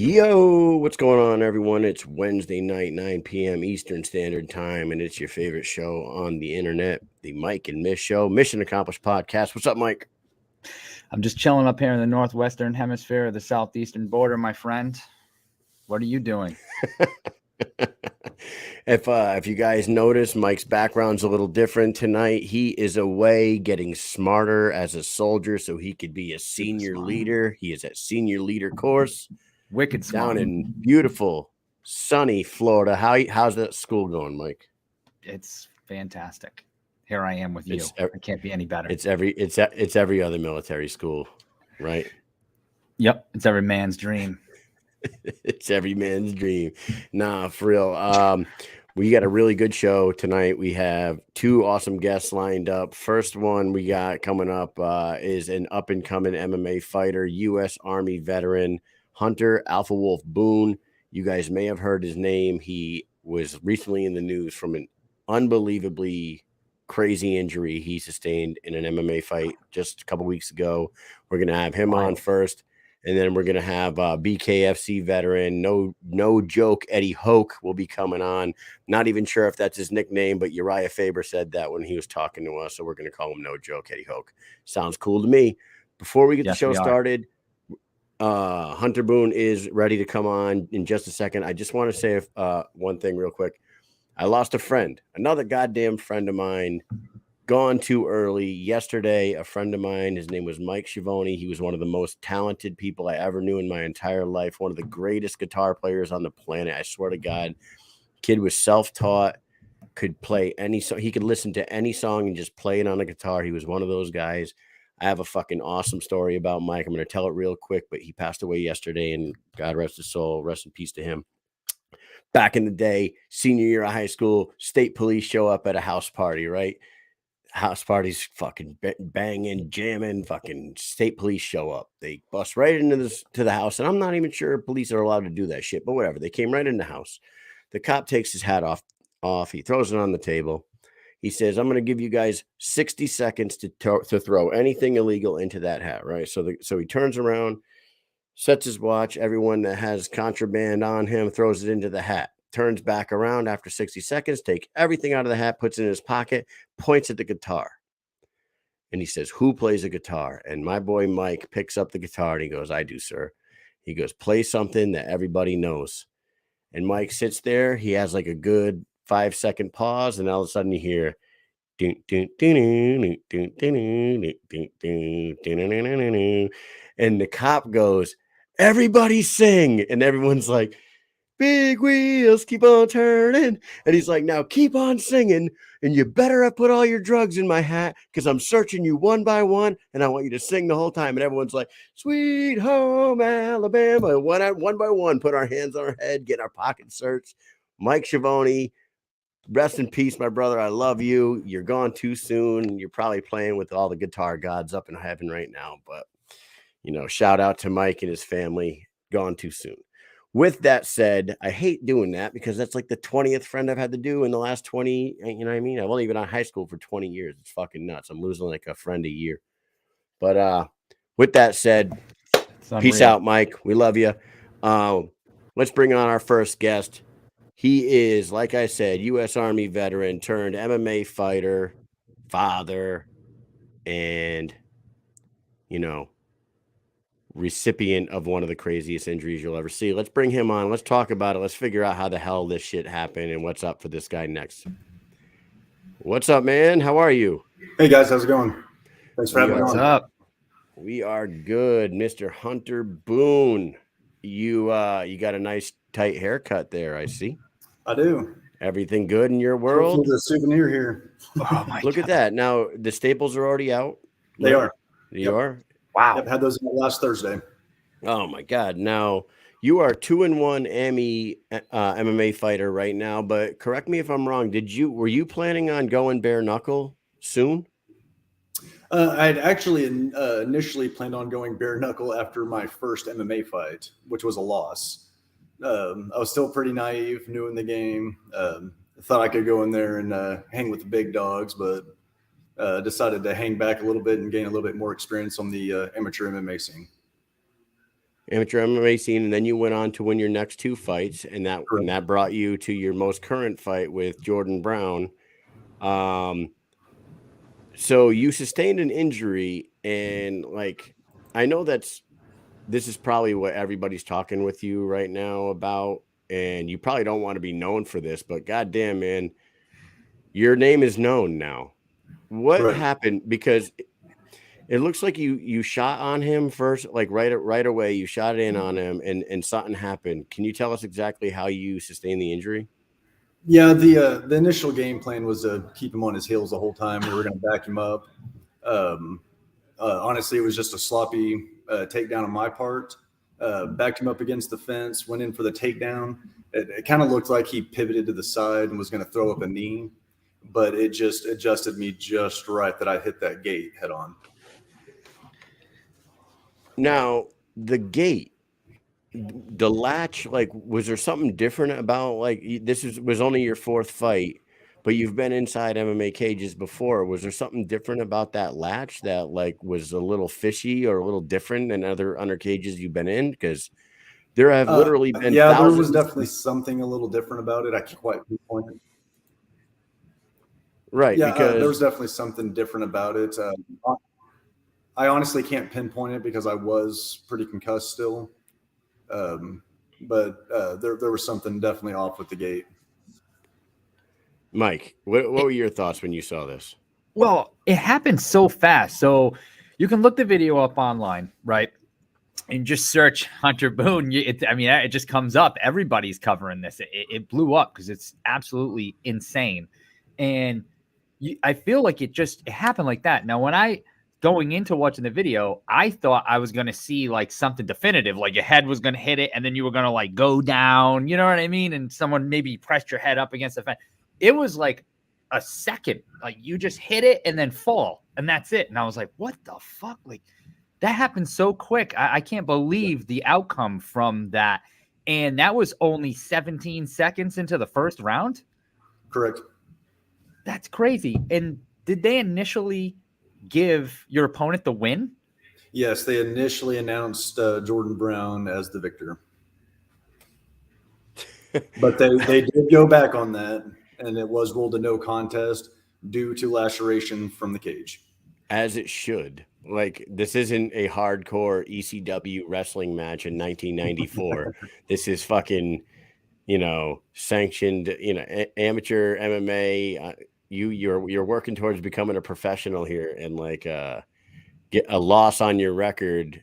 Yo, what's going on, everyone? It's Wednesday night, 9 p.m. Eastern Standard Time, and it's your favorite show on the internet, the Mike and Mish Show, Mission Accomplished Podcast. What's up, Mike? I'm just chilling up here in the northwestern hemisphere of the southeastern border, my friend. What are you doing? If you guys notice, Mike's background's a little different tonight. He is away getting smarter as a soldier so he could be a senior leader. He is at senior leader course. Wicked smart. Down in beautiful, sunny Florida. How's that school going, Mike? It's fantastic. Here I am with you. It can't be any better. It's every other military school, right? Yep, it's every man's dream. It's every man's dream. Nah, for real. We got a really good show tonight. We have two awesome guests lined up. First one we got coming up is an up-and-coming MMA fighter, U.S. Army veteran, Hunter Alpha Wolf Boone. You guys may have heard his name. He was recently in the news from an unbelievably crazy injury he sustained in an MMA fight just a couple weeks ago. We're going to have him on first, and then we're going to have BKFC veteran, no joke, Eddie Hoch will be coming on. Not even sure if that's his nickname, but Uriah Faber said that when he was talking to us, so we're going to call him No Joke Eddie Hoch. Sounds cool to me. Before we get the show started, Hunter Boone is ready to come on in just a second. I just want to say one thing real quick. I lost a friend, another goddamn friend of mine, gone too early. Yesterday, a friend of mine, his name was Mike Schiavone. He was one of the most talented people I ever knew in my entire life, one of the greatest guitar players on the planet. I swear to God, kid was self-taught, could play any song. He could listen to any song and just play it on the guitar. He was one of those guys. I have a fucking awesome story about Mike. I'm going to tell it real quick, but he passed away yesterday, and God rest his soul. Rest in peace to him. Back in the day, senior year of high school, state police show up at a house party, right? House parties fucking banging, jamming, fucking state police show up. They bust right into the house, and I'm not even sure police are allowed to do that shit, but whatever. They came right in the house. The cop takes his hat off. He throws it on the table. He says, I'm going to give you guys 60 seconds to throw anything illegal into that hat, right? So he turns around, sets his watch. Everyone that has contraband on him throws it into the hat. Turns back around after 60 seconds, take everything out of the hat, puts it in his pocket, points at the guitar. And he says, who plays a guitar? And my boy Mike picks up the guitar and he goes, I do, sir. He goes, play something that everybody knows. And Mike sits there. He has like a good 5-second pause, and all of a sudden you hear and the cop goes, everybody sing. And everyone's like, big wheels keep on turning. And he's like, now keep on singing, and you better have put all your drugs in my hat because I'm searching you one by one, and I want you to sing the whole time. And everyone's like, sweet home Alabama. One by one, put our hands on our head, get our pockets searched. Mike Schiavone, rest in peace, my brother. I love you. You're gone too soon. You're probably playing with all the guitar gods up in heaven right now. But, shout out to Mike and his family. Gone too soon. With that said, I hate doing that because that's like the 20th friend I've had to do in the last 20. You know what I mean? I've only been out of high school for 20 years. It's fucking nuts. I'm losing like a friend a year. But with that said, peace out, Mike. We love you. Let's bring on our first guest. He is, like I said, U.S. Army veteran turned MMA fighter, father, and, recipient of one of the craziest injuries you'll ever see. Let's bring him on. Let's talk about it. Let's figure out how the hell this shit happened and what's up for this guy next. What's up, man? How are you? Hey, guys. How's it going? Thanks for having me on. What's up? We are good. Mr. Hunter Boone. You got a nice tight haircut there, I see. I do. Everything good in your world? There's a souvenir here. Oh my Look God. at that. Now, the staples are already out? They are. You are? Wow. I've had those last Thursday. Oh, my God. Now, you are 2-1 MMA fighter right now, but correct me if I'm wrong. Were you planning on going bare knuckle soon? I'd actually initially planned on going bare knuckle after my first MMA fight, which was a loss. I was still pretty naive, new in the game. Thought I could go in there and hang with the big dogs, but decided to hang back a little bit and gain a little bit more experience on the amateur MMA scene. amateur MMA scene, and then you went on to win your next 2 fights, and that brought you to your most current fight with Jordan Brown. So you sustained an injury, and like I know this is probably what everybody's talking with you right now about, and you probably don't want to be known for this, but goddamn, man, your name is known now. What happened? Because it looks like you shot on him first, like right away. You shot in on him, and something happened. Can you tell us exactly how you sustained the injury? Yeah, the initial game plan was to keep him on his heels the whole time. We were going to back him up. Honestly, it was just a sloppy takedown on my part. Backed him up against the fence, went in for the takedown. It kind of looked like he pivoted to the side and was going to throw up a knee, but it just adjusted me just right that I hit that gate head on. Now, the gate, the latch, like, was there something different about, like, this was only your 4th fight, but you've been inside MMA cages before. Was there something different about that latch that, like, was a little fishy or a little different than other cages you've been in? Because there have literally been thousands. There was definitely something a little different about it. I can't quite pinpoint it. Right, yeah, because there was definitely something different about it. I honestly can't pinpoint it because I was pretty concussed still. But there was something definitely off with the gate. Mike, what were your thoughts when you saw this? Well, it happened so fast. So you can look the video up online, right? And just search Hunter Boone. It just comes up. Everybody's covering this. It blew up because it's absolutely insane. And I feel like it happened like that. Now, going into watching the video, I thought I was going to see like something definitive, like your head was going to hit it and then you were going to like go down, you know what I mean? And someone maybe pressed your head up against the fence. It was like a second, like you just hit it and then fall and that's it. And I was like, what the fuck? Like that happened so quick. I can't believe the outcome from that. And that was only 17 seconds into the first round. Correct. That's crazy. And did they initially give your opponent the win? Yes, they initially announced Jordan Brown as the victor. But they did go back on that, and it was ruled a no contest due to laceration from the cage. As it should. Like, this isn't a hardcore ECW wrestling match in 1994. This is fucking, sanctioned, amateur MMA. You're working towards becoming a professional here, and like get a loss on your record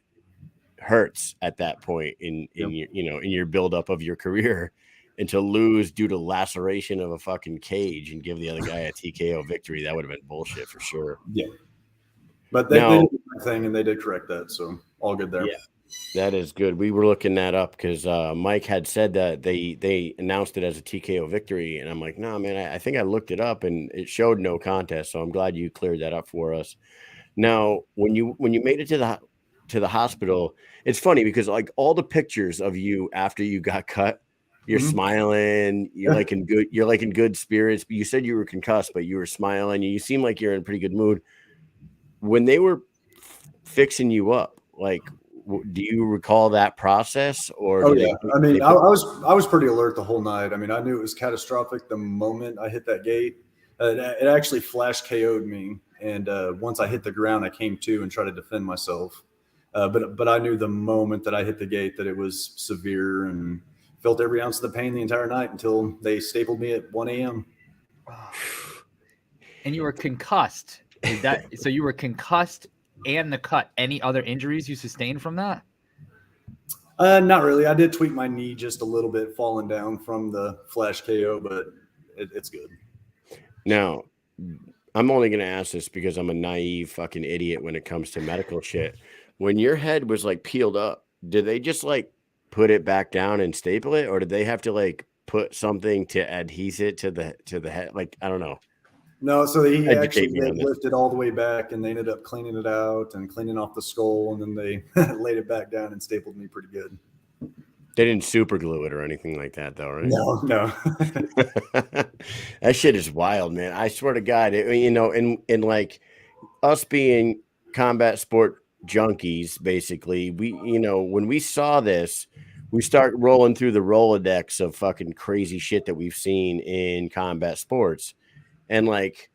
hurts at that point in your buildup of your career, and to lose due to laceration of a fucking cage and give the other guy a TKO victory, that would have been bullshit for sure. Yeah, but they did the thing and they did correct that, so all good there. Yeah, that is good. We were looking that up because Mike had said that they announced it as a TKO victory, and I'm like, no, man, I think I looked it up and it showed no contest. So I'm glad you cleared that up for us. Now, when you made it to the hospital, it's funny because like all the pictures of you after you got cut, you're smiling, you're like in good spirits. You said you were concussed, but you were smiling. You seem like you're in a pretty good mood. When they were fixing you up, like, do you recall that process? Or I was pretty alert the whole night. I mean, I knew it was catastrophic the moment I hit that gate. It actually flash KO'd me, and once I hit the ground, I came to and tried to defend myself. But I knew the moment that I hit the gate that it was severe, and felt every ounce of the pain the entire night until they stapled me at 1 a.m. And you were concussed. So you were concussed and the cut. Any other injuries you sustained from that? Not really. I did tweak my knee just a little bit falling down from the flash KO, but it's good. Now, I'm only going to ask this because I'm a naive fucking idiot when it comes to medical shit. When your head was like peeled up, did they just like put it back down and staple it, or did they have to like put something to adhese it to the head? Like, I don't know. No, so they lifted all the way back, and they ended up cleaning it out and cleaning off the skull, and then they laid it back down and stapled me pretty good. They didn't super glue it or anything like that, though, right? No. That shit is wild, man. I swear to God, and like us being combat sport junkies, basically, when we saw this, we start rolling through the Rolodex of fucking crazy shit that we've seen in combat sports. And like,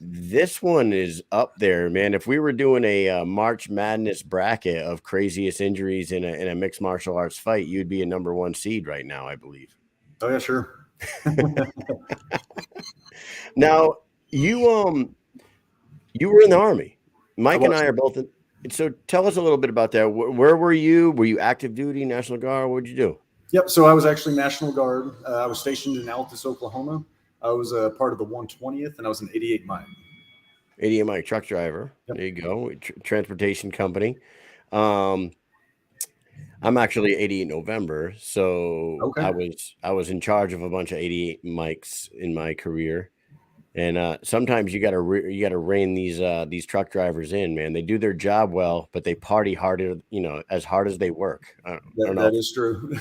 this one is up there, man. If we were doing a March Madness bracket of craziest injuries in a mixed martial arts fight, you'd be a number 1 seed right now, I believe. Oh yeah, sure. Now, you were in the Army. Mike and I are both in. So tell us a little bit about that. Where were you? Were you active duty, National Guard? What did you do? Yep. So I was actually National Guard. I was stationed in Altus, Oklahoma. I was a part of the 120th, and I was an 88 Mike. 88 Mike, truck driver. Yep. There you go. Transportation company. I'm actually 88 November, so okay. I was in charge of a bunch of 88 mics in my career. And sometimes you gotta rein these truck drivers in, man. They do their job well, but they party harder, as hard as they work. That is true.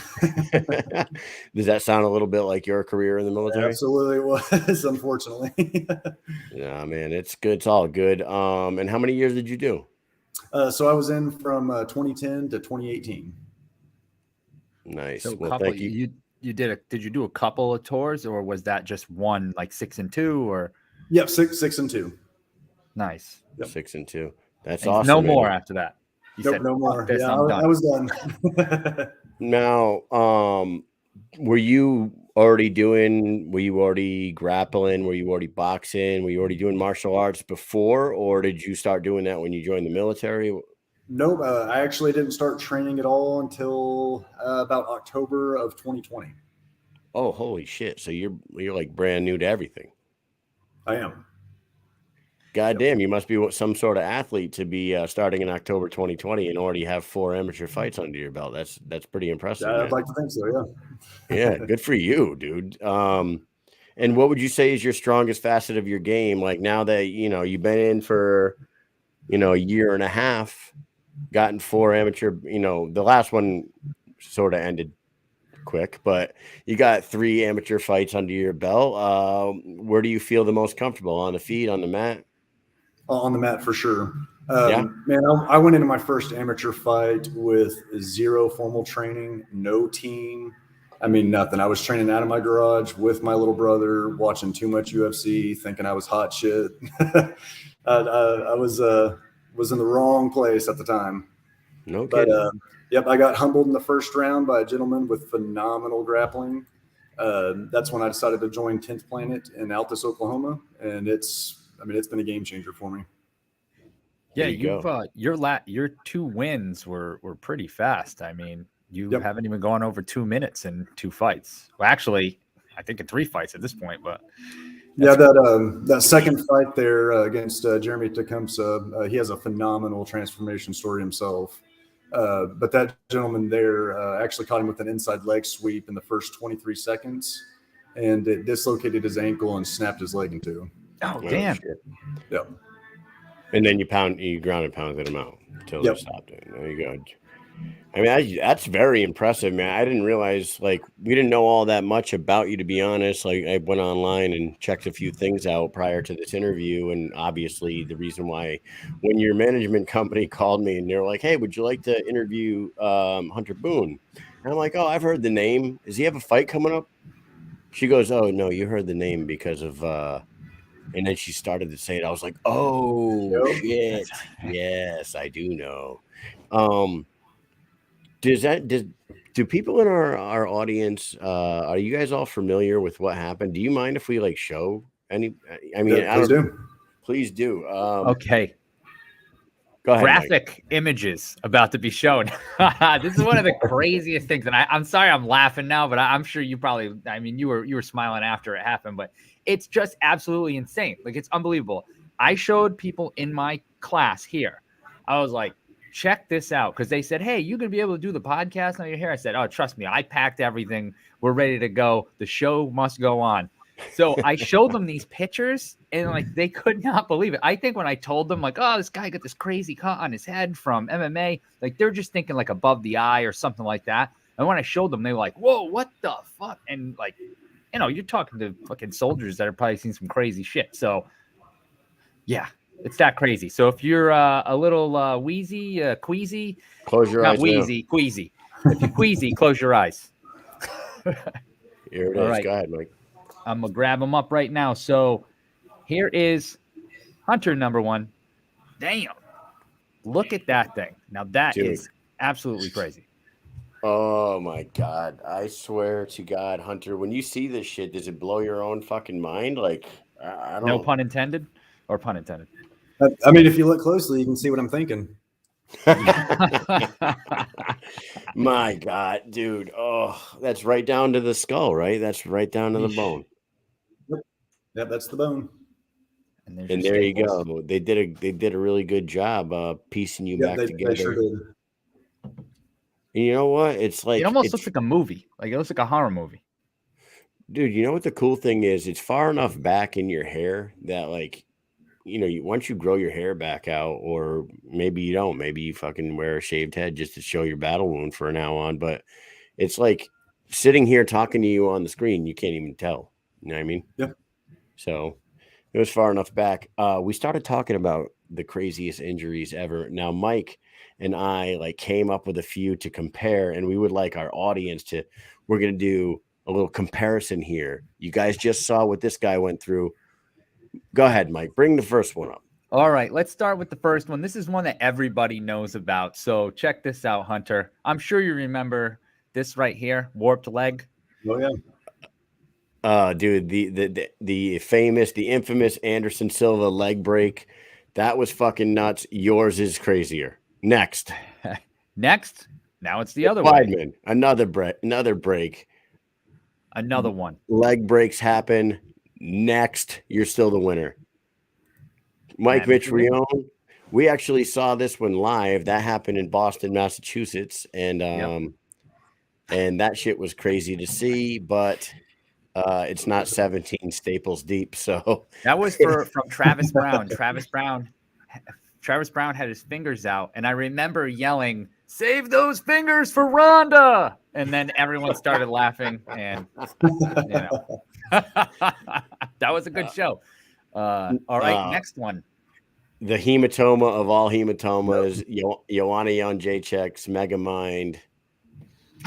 Does that sound a little bit like your career in the military? It absolutely was, unfortunately. Yeah, man, it's good. It's all good. And how many years did you do? So I was in from 2010 to 2018. Nice. So well, thank you. Did you do a couple of tours, or was that just one, like 6 and 2, or? Yep, 6 and 2. Nice. Yep. 6 and 2. That's awesome. No more after that. Nope, no more. Yeah, I was done. Now, were you already grappling? Were you already boxing? Were you already doing martial arts before, or did you start doing that when you joined the military? Nope, I actually didn't start training at all until about October of 2020. Oh, holy shit! So you're like brand new to everything. I am. God damn, you must be some sort of athlete to be starting in October 2020 and already have 4 amateur fights under your belt. That's pretty impressive. Yeah, I'd like to think so. Yeah. Yeah, good for you, dude. And what would you say is your strongest facet of your game? Like now that you've been in for a year and a half. Gotten 4 amateur, the last one sort of ended quick, but you got 3 amateur fights under your belt. Where do you feel the most comfortable? On the feet, on the mat? On the mat for sure. Man, I went into my first amateur fight with 0 formal training, no team. I mean, nothing. I was training out of my garage with my little brother, watching too much UFC, thinking I was hot shit. I was in the wrong place at the time. No kidding. But yep, I got humbled in the first round by a gentleman with phenomenal grappling. That's when I decided to join 10th Planet in Altus, Oklahoma, and it's been a game changer for me. Yeah, your 2 wins were pretty fast. I mean, you haven't even gone over 2 minutes in 2 fights. Well, actually, I think in 3 fights at this point, but. Yeah, that second fight there against Jeremy Tecumseh, he has a phenomenal transformation story himself. But that gentleman there actually caught him with an inside leg sweep in the first 23 seconds, and it dislocated his ankle and snapped his leg in 2. Oh, damn. Shit. Yep. And then you ground and pounded him out until they stopped it. There you go. I mean, that's very impressive, man. I didn't realize, we didn't know all that much about you, to be honest. Like, I went online and checked a few things out prior to this interview. And obviously the reason why, when your management company called me and they were like, hey, would you like to interview Hunter Boone? And I'm like, oh, I've heard the name. Does he have a fight coming up? She goes, oh, no, you heard the name because of, and then she started to say it. I was like, oh, shit. Yes, I do know. Do people in our audience, are you guys all familiar with what happened? Do you mind if we show any? I mean, please do. Okay. Go ahead. Graphic Mike. images about to be shown. This is one of the craziest things, and I'm sorry I'm laughing now, but I'm sure you probably. I mean, you were smiling after it happened, but it's just absolutely insane. It's unbelievable. I showed people in my class here. I was like, check this out, because they said, hey, you're gonna be able to do the podcast on your hair. I said, oh, trust me, I packed everything, we're ready to go, the show must go on. So I showed them these pictures, and they could not believe it. I think when I told them oh, this guy got this crazy cut on his head from MMA, they're just thinking above the eye or something like that. And when I showed them, they were like, whoa, what the fuck? And you're talking to fucking soldiers that have probably seen some crazy shit. So yeah, It's that crazy. So if you're a little wheezy, queasy, Close your not eyes. wheezy, queasy. If you're queasy, close your eyes. Here it All is. right. Go ahead, Mike. I'm going to grab them up right now. So here is Hunter number 1. Damn. Look at that thing. Now that is absolutely crazy. Oh my God. I swear to God, Hunter, when you see this shit, does it blow your own fucking mind? Like, I don't No pun intended or pun intended? I mean, if you look closely, you can see what I'm thinking. My God, dude. Oh, that's right down to the skull, right? That's right down to the bone. Yep, that's the bone. And there you go. They did a really good job piecing you back together. They sure did. And you know what? It's like it almost looks like a movie. Like it looks like a horror movie. Dude, you know what the cool thing is? It's far enough back in your hair that, like, you know, once you grow your hair back out, or maybe you don't, maybe you fucking wear a shaved head just to show your battle wound for now on. But it's like sitting here talking to you on the screen, you can't even tell. You know what I mean? Yeah. So it was far enough back. We started talking about the craziest injuries ever. Now, Mike and I like came up with a few to compare, and we would like our audience to, we're going to do a little comparison here. You guys just saw what this guy went through. Go ahead, Mike. Bring the first one up. All right, let's start with the first one. This is one that everybody knows about. So check this out, Hunter. I'm sure you remember this right here, warped leg. Oh yeah. Dude, the famous, the infamous Anderson Silva leg break. That was fucking nuts. Yours is crazier. Next. Next. Now it's the other way. Another break. Another one. Leg breaks happen. Next, you're still the winner. Mike Mitrione. We actually saw this one live. That happened in Boston, Massachusetts, and and that shit was crazy to see. But it's not 17 staples deep. So that was from Travis Brown. Travis Brown had his fingers out, and I remember yelling, "Save those fingers for Rhonda!" And then everyone started laughing, and you know, that was a good show. All right, next one. The hematoma of all hematomas, Joanna Jacek's Megamind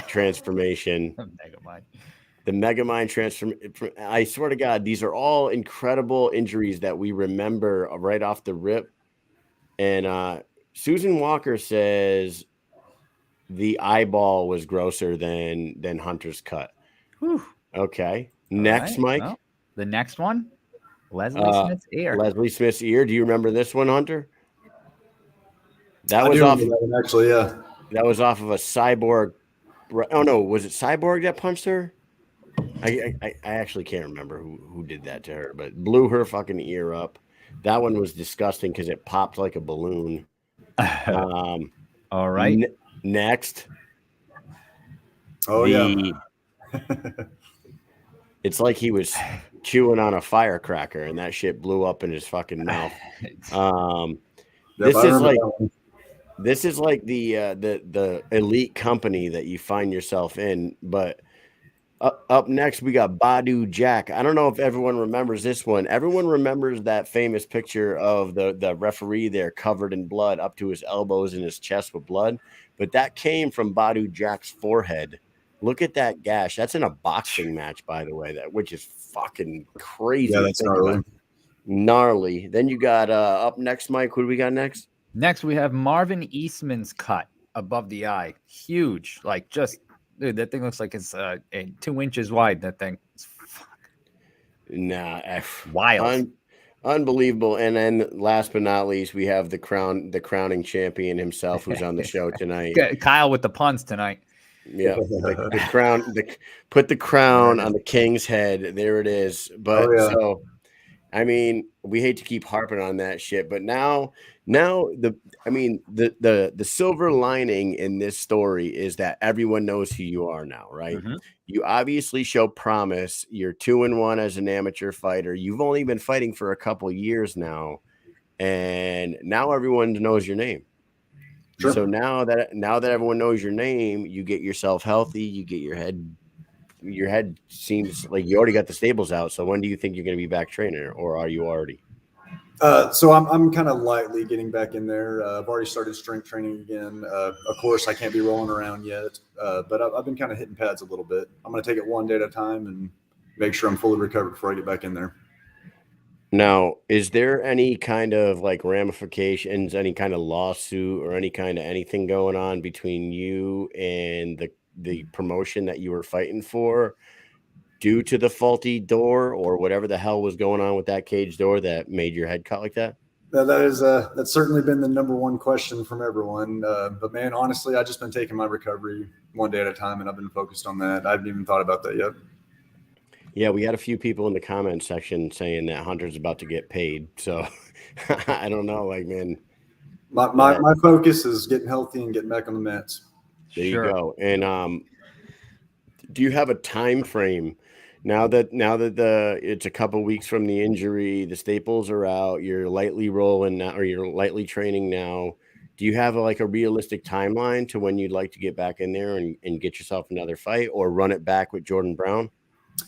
transformation. Megamind. The Megamind transformation. I swear to God, these are all incredible injuries that we remember right off the rip. And Susan Walker says the eyeball was grosser than Hunter's cut. Whew. Okay. Next, Mike. Well, the next one. Leslie Smith's ear. Leslie Smith's ear. Do you remember this one, Hunter? That was off. Actually, yeah. That was off of a cyborg. Oh no, was it Cyborg that punched her? I actually can't remember who did that to her, but blew her fucking ear up. That one was disgusting because it popped like a balloon. All right. Next. Oh yeah. It's like he was chewing on a firecracker and that shit blew up in his fucking mouth. This is like the elite company that you find yourself in. But up next we got Badu Jack. I don't know if everyone remembers this one. Everyone remembers that famous picture of the referee there covered in blood up to his elbows and his chest with blood. But that came from Badu Jack's forehead. Look at that gash. That's in a boxing match, by the way, which is fucking crazy. Yeah, that's gnarly. Then you got up next, Mike. Who do we got next? Next, we have Marvin Eastman's cut above the eye. Huge. Like, just, dude, that thing looks like it's 2 inches wide. That thing. It's wild. Unbelievable. And then last but not least, we have the crowning champion himself who's on the show tonight. Kyle with the puns tonight. Yeah, the crown. Put the crown on the king's head. There it is. But so, I mean, we hate to keep harping on that shit, but now the silver lining in this story is that everyone knows who you are now, right? Mm-hmm. You obviously show promise. You're 2-1 as an amateur fighter. You've only been fighting for a couple years now, and now everyone knows your name. Sure. So now that everyone knows your name, you get yourself healthy. You get your head seems like you already got the stables out. So when do you think you're going to be back training, or are you already? So I'm kind of lightly getting back in there. I've already started strength training again. Of course, I can't be rolling around yet, but I've been kind of hitting pads a little bit. I'm going to take it one day at a time and make sure I'm fully recovered before I get back in there. Now, is there any kind of like ramifications, any kind of lawsuit or any kind of anything going on between you and the promotion that you were fighting for due to the faulty door or whatever the hell was going on with that cage door that made your head cut like that? That's certainly been the number one question from everyone. But man, honestly, I've just been taking my recovery one day at a time, and I've been focused on that. I haven't even thought about that yet. Yeah, we had a few people in the comment section saying that Hunter's about to get paid. So I don't know, like, man. My focus is getting healthy and getting back on the mats. There you go. And do you have a time frame now that it's a couple weeks from the injury, the staples are out, you're lightly rolling now, or you're lightly training now? Do you have a realistic timeline to when you'd like to get back in there and get yourself another fight or run it back with Jordan Brown?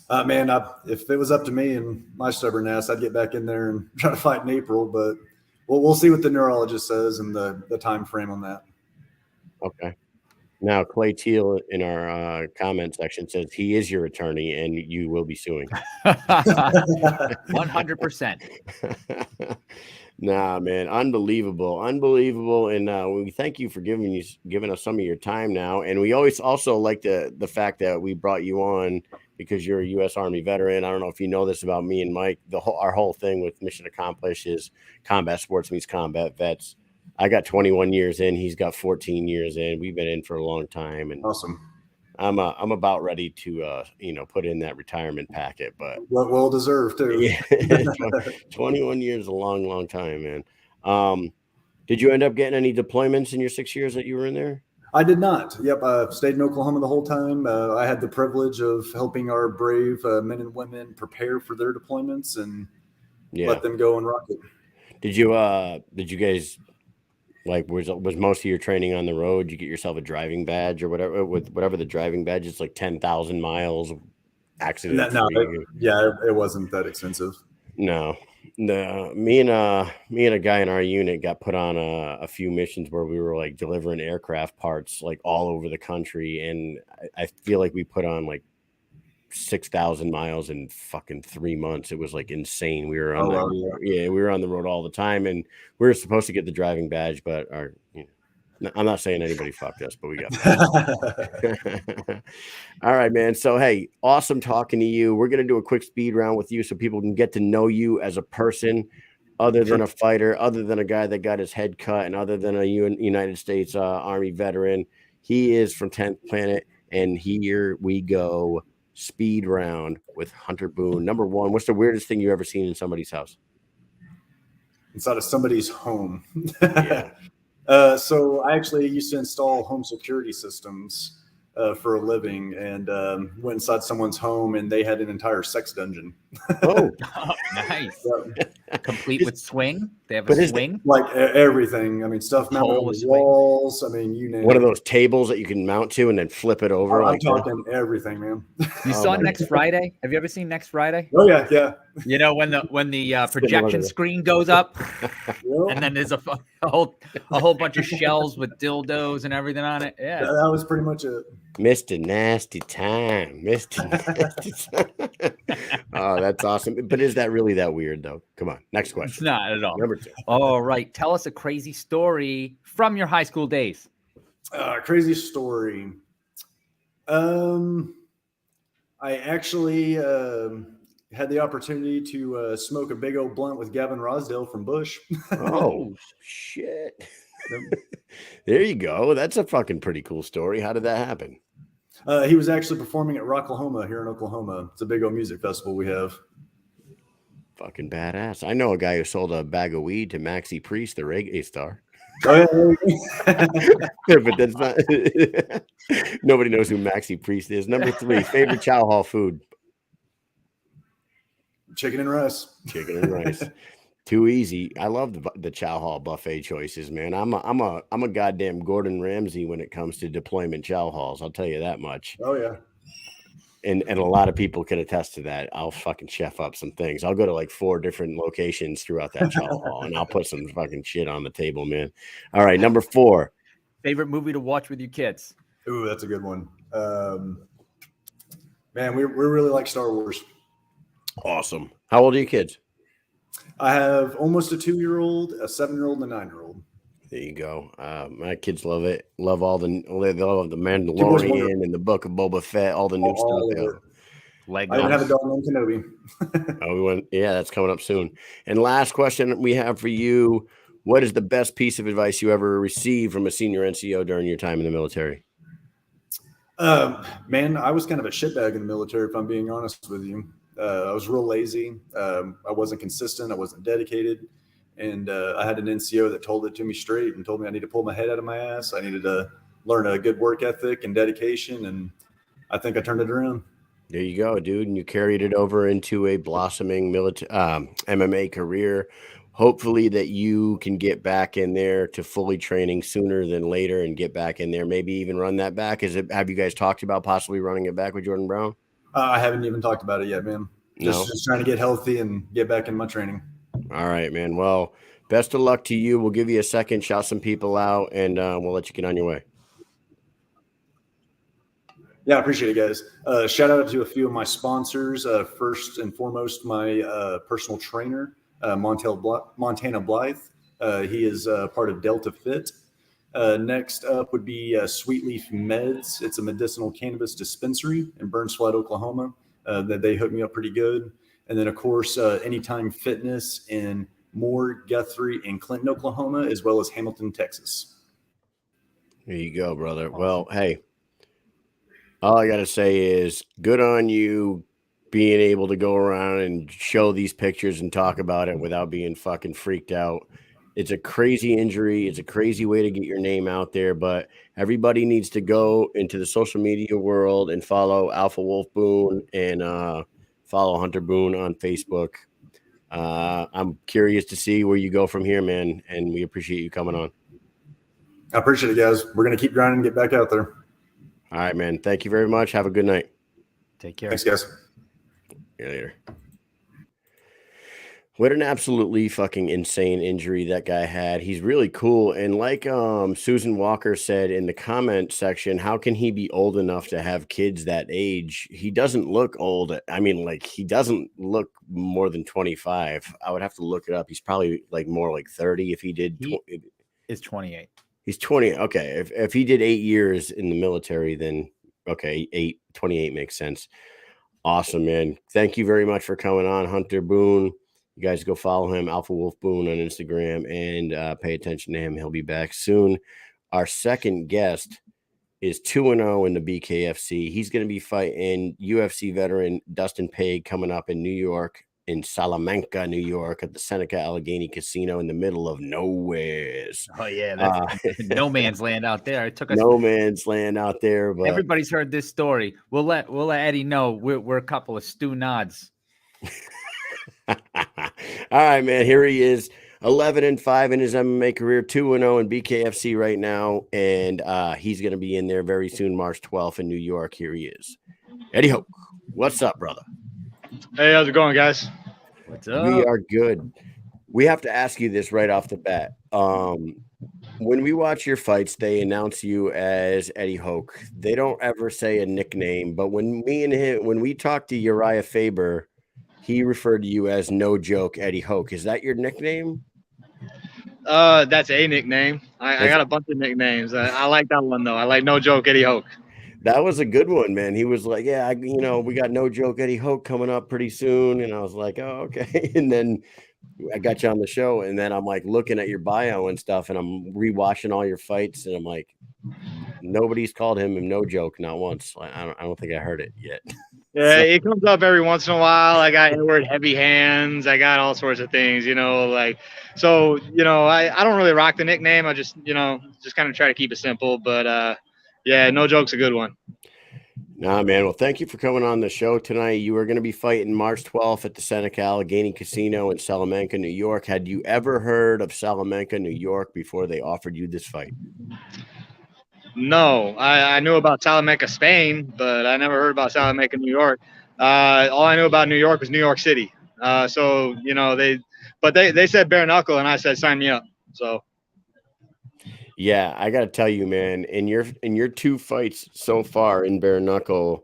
Man, if it was up to me and my stubborn ass, I'd get back in there and try to fight in April. But we'll see what the neurologist says and the time frame on that. Okay. Now, Clay Teal in our comment section says he is your attorney and you will be suing. 100%. Nah, man, unbelievable. And we thank you for giving us some of your time now. And we always also like the fact that we brought you on because you're a U.S. Army veteran. I don't know if you know this about me and Mike. Our whole thing with Mission Accomplished is combat sports meets combat vets. I got 21 years in. He's got 14 years in. We've been in for a long time, and awesome. I'm about ready to put in that retirement packet, but well deserved too. Yeah, 21 years is a long time, man. Did you end up getting any deployments in your 6 years that you were in there? I did not. Yep, I stayed in Oklahoma the whole time. I had the privilege of helping our brave men and women prepare for their deployments and let them go and rock it. Did you guys, like, was most of your training on the road? Did you get yourself a driving badge or whatever? With whatever the driving badge is, like 10,000 miles accident free. It wasn't that expensive. No. Me and a guy in our unit got put on a few missions where we were like delivering aircraft parts like all over the country, and I feel like we put on like 6,000 miles in fucking 3 months. It was like insane. We were on we were on the road all the time, and we were supposed to get the driving badge, but I'm not saying anybody fucked us, but we got all right, man. So hey, awesome talking to you. We're gonna do a quick speed round with you so people can get to know you as a person, other than a fighter, other than a guy that got his head cut, and other than a United States Army veteran. He is from 10th Planet, and here we go. Speed round with Hunter Boone. Number one, what's the weirdest thing you ever seen in somebody's house? Inside of somebody's home. Yeah. So I actually used to install home security systems for a living, and went inside someone's home, and they had an entire sex dungeon. Oh, nice. Complete with swing. They have a swing. Like everything. I mean, stuff mounted on the walls. I mean, you name it. One of those tables that you can mount to and then flip it over. I'm talking everything, man. You saw Next Friday? Have you ever seen Next Friday? Oh yeah. You know, when the projection screen goes up, and then there's a whole bunch of shells with dildos and everything on it. Yeah, that was pretty much it. Mr. Nasty Time. Mr. Nasty Time. Oh, that's awesome. But is that really that weird, though? Come on. Next question. It's not at all. Number two. All right. Tell us a crazy story from your high school days. Crazy story. I actually had the opportunity to smoke a big old blunt with Gavin Rosdale from Bush. Oh, shit. There you go. That's a fucking pretty cool story. How did that happen? He was actually performing at Rocklahoma here in Oklahoma. It's a big old music festival we have. Fucking badass. I know a guy who sold a bag of weed to Maxi Priest, the reggae star. Oh, yeah. But that's not. Nobody knows who Maxi Priest is. Number three, favorite chow hall food. Chicken and rice. Chicken and rice. Too easy. I love the chow hall buffet choices, man. I'm a goddamn Gordon Ramsay when it comes to deployment chow halls. I'll tell you that much. Oh yeah. and a lot of people can attest to that. I'll fucking chef up some things. I'll go to like 4 different locations throughout that chow hall, and I'll put some fucking shit on the table, man. All right, number 4. Favorite movie to watch with your kids? Ooh, that's a good one. Man, we really like Star Wars. Awesome. How old are your kids? I have almost a 2-year-old, a 7-year-old, and a 9-year-old. There you go. My kids love it. Love all the Mandalorian and the Book of Boba Fett, all the new stuff. I even have a dog named Kenobi. Yeah, that's coming up soon. And last question we have for you: what is the best piece of advice you ever received from a senior NCO during your time in the military? Man, I was kind of a shitbag in the military, if I'm being honest with you. I was real lazy. I wasn't consistent. I wasn't dedicated. And I had an NCO that told it to me straight and told me I need to pull my head out of my ass. I needed to learn a good work ethic and dedication. And I think I turned it around. There you go, dude. And you carried it over into a blossoming MMA career. Hopefully that you can get back in there to fully training sooner than later and get back in there. Maybe even run that back. Have you guys talked about possibly running it back with Jordan Brown? I haven't even talked about it yet, man. Just trying to get healthy and get back in my training. All right, man. Well, best of luck to you. We'll give you a second, shout some people out, and we'll let you get on your way. Yeah, I appreciate it, guys. Shout out to a few of my sponsors. First and foremost, my personal trainer, Montana Blythe. He is part of Delta Fit. Next up would be Sweet Leaf Meds. It's a medicinal cannabis dispensary in Burns Flat, Oklahoma. That they hooked me up pretty good. And then, of course, Anytime Fitness in Moore, Guthrie, and Clinton, Oklahoma, as well as Hamilton, Texas. There you go, brother. Well, hey, all I got to say is good on you being able to go around and show these pictures and talk about it without being fucking freaked out. It's a crazy injury. It's a crazy way to get your name out there, but everybody needs to go into the social media world and follow Alpha Wolf Boone and follow Hunter Boone on Facebook. I'm curious to see where you go from here, man, and we appreciate you coming on. I appreciate it, guys. We're going to keep grinding and get back out there. All right, man. Thank you very much. Have a good night. Take care. Thanks, guys. See you later. What an absolutely fucking insane injury that guy had. He's really cool. And like Susan Walker said in the comment section, how can he be old enough to have kids that age? He doesn't look old. I mean, like, he doesn't look more than 25. I would have to look it up. He's probably like more like 30 if he did. He is 28. He's 20. Okay. If he did 8 years in the military, then okay, 28 makes sense. Awesome, man. Thank you very much for coming on, Hunter Boone. You guys go follow him, Alpha Wolf Boone, on Instagram, and pay attention to him. He'll be back soon. Our second guest is 2-0 in the BKFC. He's going to be fighting UFC veteran Dustin Pague coming up in New York, in Salamanca, New York, at the Seneca Allegheny Casino in the middle of nowhere. Oh, yeah. That's no man's land out there. It took us no man's land out there. But everybody's heard this story. We'll let Eddie know we're a couple of stew nods. All right, man. Here he is, 11-5 in his MMA career, 2-0 in BKFC right now, and he's going to be in there very soon, March 12th in New York. Here he is, Eddie Hoch. What's up, brother? Hey, how's it going, guys? What's up? We are good. We have to ask you this right off the bat. When we watch your fights, they announce you as Eddie Hoch. They don't ever say a nickname, but when we talked to Uriah Faber, he referred to you as No Joke Eddie Hoch. Is that your nickname? That's a nickname. I got a bunch of nicknames. I like that one though. I like No Joke Eddie Hoch. That was a good one, man. He was like, "Yeah, we got No Joke Eddie Hoch coming up pretty soon," and I was like, "Oh, okay." And then I got you on the show, and then I'm like looking at your bio and stuff, and I'm rewatching all your fights, and I'm like, nobody's called him No Joke, not once. I don't think I heard it yet. Yeah, it comes up every once in a while. I got Edward Heavy Hands. I got all sorts of things, like, so, I don't really rock the nickname. I just kind of try to keep it simple, but, yeah, No Joke's a good one. Nah, man. Well, thank you for coming on the show tonight. You are going to be fighting March 12th at the Seneca Allegheny Casino in Salamanca, New York. Had you ever heard of Salamanca, New York before they offered you this fight? No, I knew about Salamanca, Spain, but I never heard about Salamanca, New York. All I knew about New York was New York City. So you know they said bare knuckle, and I said sign me up. So Yeah, I got to tell you, man, in your 2 fights so far in bare knuckle,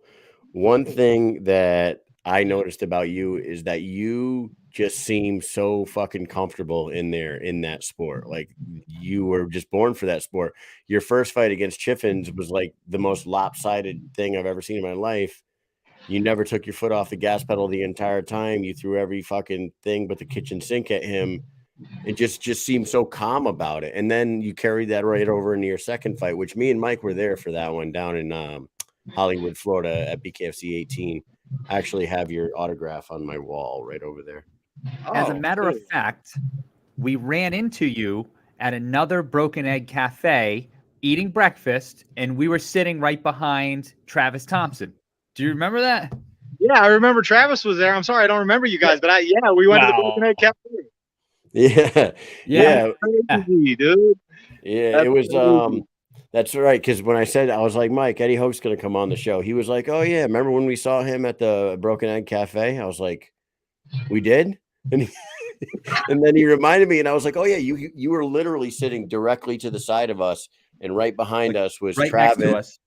one thing that I noticed about you is that you just seem so fucking comfortable in there in that sport. Like you were just born for that sport. Your first fight against Chiffins was like the most lopsided thing I've ever seen in my life. You never took your foot off the gas pedal the entire time. You threw every fucking thing but the kitchen sink at him. It just seemed so calm about it. And then you carried that right over into your second fight, which me and Mike were there for that one down in Hollywood, Florida at BKFC 18. I actually have your autograph on my wall right over there. As a matter of fact, we ran into you at another Broken Egg Cafe eating breakfast, and we were sitting right behind Travis Thompson. Do you remember that? yeah, I remember Travis was there. I'm sorry I don't remember you guys, but we went to the Broken Egg Cafe. Yeah, Crazy, dude. yeah. That's It was crazy. that's right. Because when I said, I was like, Mike, Eddie Hoch's gonna come on the show. He was like, oh yeah, remember when we saw him at the Broken Egg Cafe? I was like, we did. And and then he reminded me, and I was like, oh yeah, you were literally sitting directly to the side of us, and right behind us was Right Travis. next to us.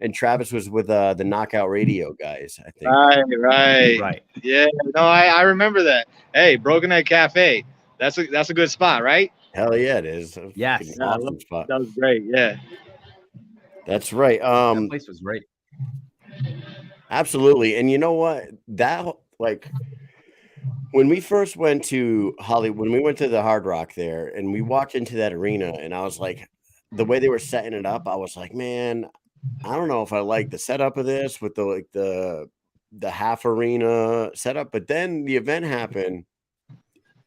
And Travis was with the Knockout Radio guys, I think. Right. Yeah, no, I remember that. Hey, Broken Egg Cafe. That's a good spot, right? Hell yeah, it is. Yes. Fucking awesome spot. That was great. Yeah. That's right. That place was great. Absolutely. And you know what? That like when we first went to Hollywood, when we went to the Hard Rock there, and we walked into that arena, and I was like, the way they were setting it up, I was like, man, I don't know if I like the setup of this with the half arena setup. But then the event happened,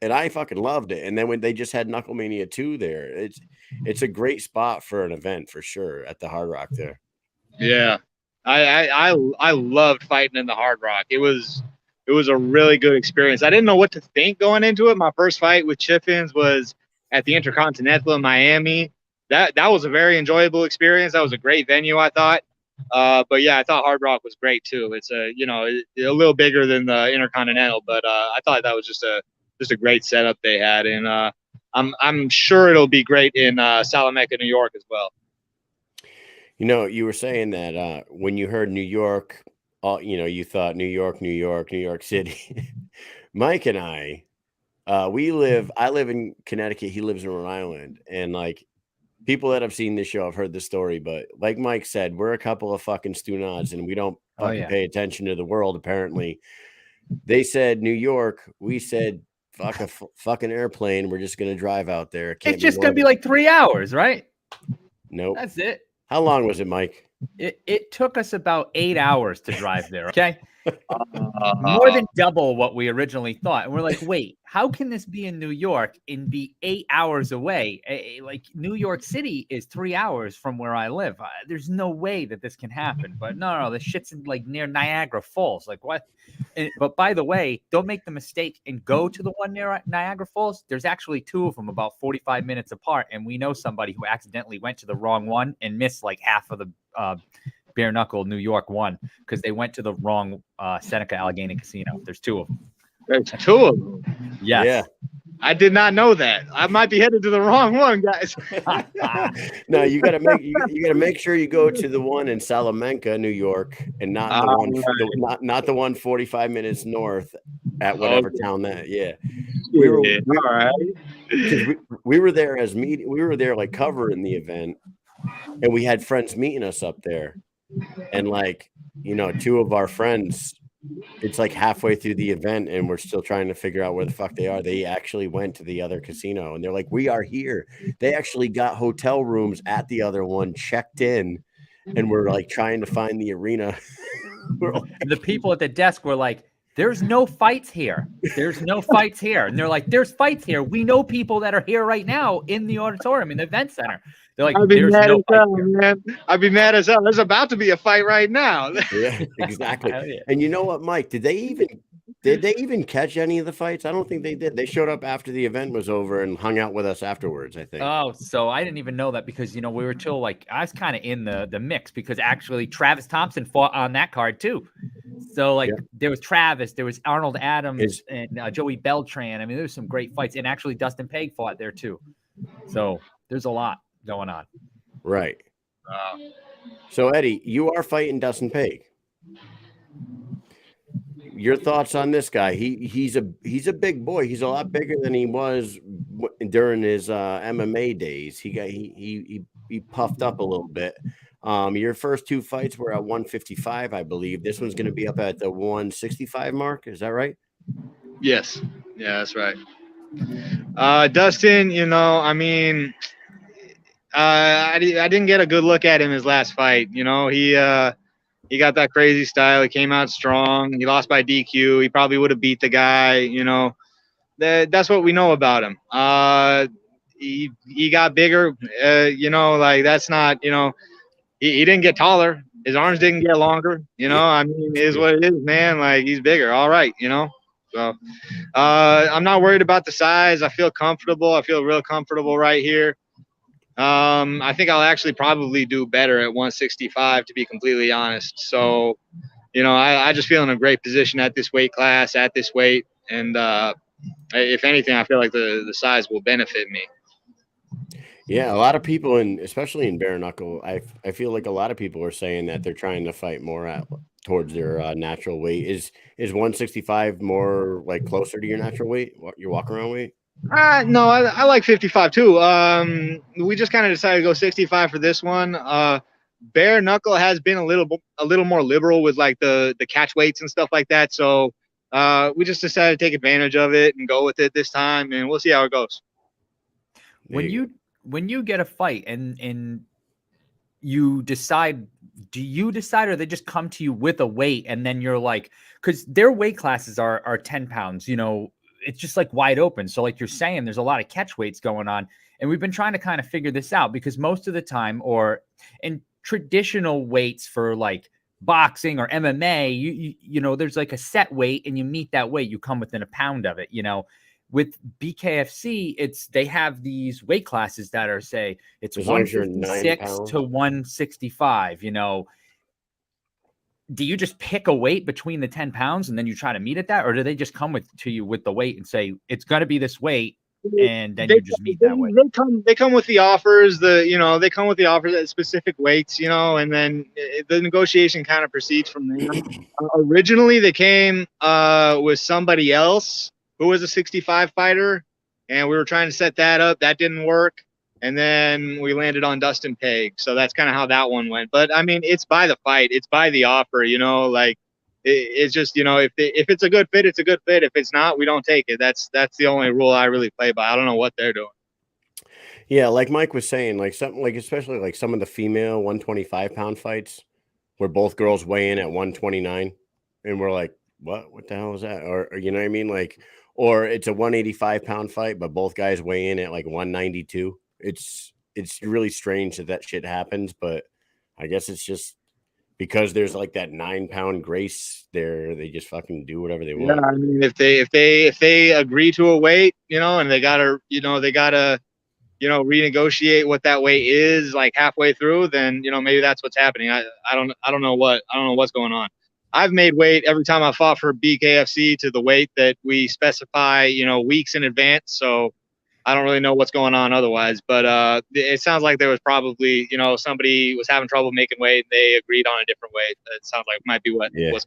and I fucking loved it. And then when they just had Knucklemania 2 there, it's a great spot for an event for sure at the Hard Rock there. Yeah. I loved fighting in the Hard Rock. It was a really good experience. I didn't know what to think going into it. My first fight with Chiffins was at the Intercontinental in Miami. That was a very enjoyable experience. That was a great venue, I thought. But yeah, I thought Hard Rock was great too. It's a little bigger than the Intercontinental, but I thought that was just a great setup they had, and I'm sure it'll be great in Salamanca, New York as well. You know, you were saying that when you heard New York, you thought New York, New York, New York City. Mike and I live in Connecticut. He lives in Rhode Island, and like people that have seen this show have heard the story. But like Mike said, we're a couple of fucking stoonods, and we don't fucking pay attention to the world. Apparently, they said New York. We said fuck a fucking airplane. We're just gonna drive out there. It's just gonna be like 3 hours, right? Nope. That's it. How long was it, Mike? It took us about 8 hours to drive there. Okay. More than double what we originally thought. And we're like, wait, how can this be in New York and be 8 hours away? Like New York City is 3 hours from where I live. There's no way that this can happen. But no, this shit's in, like near Niagara Falls. Like what? But by the way, don't make the mistake and go to the one near Niagara Falls. There's actually 2 of them about 45 minutes apart. And we know somebody who accidentally went to the wrong one and missed like half of the bare knuckle New York one because they went to the wrong Seneca Allegheny Casino. There's 2 of them. There's 2 of them. Yes. Yeah. I did not know that. I might be headed to the wrong one, guys. No, you gotta make sure you go to the one in Salamanca, New York, and not the one 45 minutes north at whatever town that. Yeah, we were there as we were there like covering the event, and we had friends meeting us up there, and like 2 of our friends. It's like halfway through the event and we're still trying to figure out where the fuck they are. They actually went to the other casino and they're like, we are here. They actually got hotel rooms at the other one, checked in, and we're like trying to find the arena. And the people at the desk were like, there's no fights here. There's no fights here. And they're like, there's fights here. We know people that are here right now in the auditorium, in the event center. They're like, there's no fight here. Man. I'd be mad as hell. There's about to be a fight right now. Yeah, exactly. Yeah. And you know what, Mike? Did they Did they even catch any of the fights? I don't think they did. They showed up after the event was over and hung out with us afterwards, I think. Oh, so I didn't even know that because, we were till like, I was kind of in the mix because actually Travis Thompson fought on that card too. So like there was Travis, there was Arnold Adams and Joey Beltran. I mean, there was some great fights, and actually Dustin Pague fought there too. So there's a lot going on. Right. So Eddie, you are fighting Dustin Pague. Your thoughts on this guy? He's a big boy. He's a lot bigger than he was during his MMA days. He puffed up a little bit. Your first two fights were at 155, I believe. This one's going to be up at the 165 mark. Is that right? Yes. Yeah, that's right. Dustin, I mean, I didn't get a good look at him his last fight. He got that crazy style. He came out strong. He lost by DQ. He probably would have beat the guy. That's what we know about him. He got bigger. That's not. He didn't get taller. His arms didn't get longer. I mean, it is what it is, man. Like, he's bigger. All right. So I'm not worried about the size. I feel comfortable. I feel real comfortable right here. I think I'll actually probably do better at 165, to be completely honest. So, I just feel in a great position at this weight class, at this weight. And if anything, I feel like the size will benefit me. Yeah, a lot of people, especially in bare knuckle, I feel like a lot of people are saying that they're trying to fight more towards their natural weight. Is 165 more like closer to your natural weight, your walk around weight? No, I like 55 too. We just kind of decided to go 65 for this one. Bare knuckle has been a little more liberal with like the catch weights and stuff like that. So we just decided to take advantage of it and go with it this time, and we'll see how it goes. When you get a fight and you decide, do you decide, or they just come to you with a weight and then you're like, because their weight classes are 10 pounds, it's just like wide open. So like you're saying, there's a lot of catch weights going on. And we've been trying to kind of figure this out because most of the time, or in traditional weights for like boxing or MMA, you there's like a set weight and you meet that weight, you come within a pound of it, With BKFC, they have these weight classes that are, say, it's 156 to 165, Do you just pick a weight between the 10 pounds and then you try to meet at that? Or do they just come to you with the weight and say, it's going to be this weight, and then you just meet that weight? They come with the offers, they come with the offers at specific weights, and then the negotiation kind of proceeds from there. Originally, they came with somebody else who was a 65 fighter, and we were trying to set that up. That didn't work. And then we landed on Dustin Pague. So that's kind of how that one went. But I mean, it's by the fight. It's by the offer, it's just, if it's a good fit, it's a good fit. If it's not, we don't take it. That's the only rule I really play by. I don't know what they're doing. Yeah. Like Mike was saying, like something like, especially like some of the female 125-pound fights where both girls weigh in at 129 and we're like, what the hell is that? Or you know what I mean? Like, or it's a 185-pound fight, but both guys weigh in at like 192. It's really strange that shit happens, but I guess it's just because there's like that 9-pound grace there. They just fucking do whatever they want. Yeah, I mean, if they agree to a weight, and they gotta renegotiate what that weight is like halfway through, then maybe that's what's happening. I don't know what's going on. I've made weight every time I fought for BKFC to the weight that we specify, weeks in advance. So I don't really know what's going on otherwise, but it sounds like there was probably, somebody was having trouble making weight. And they agreed on a different weight. It sounds like might be what's going on.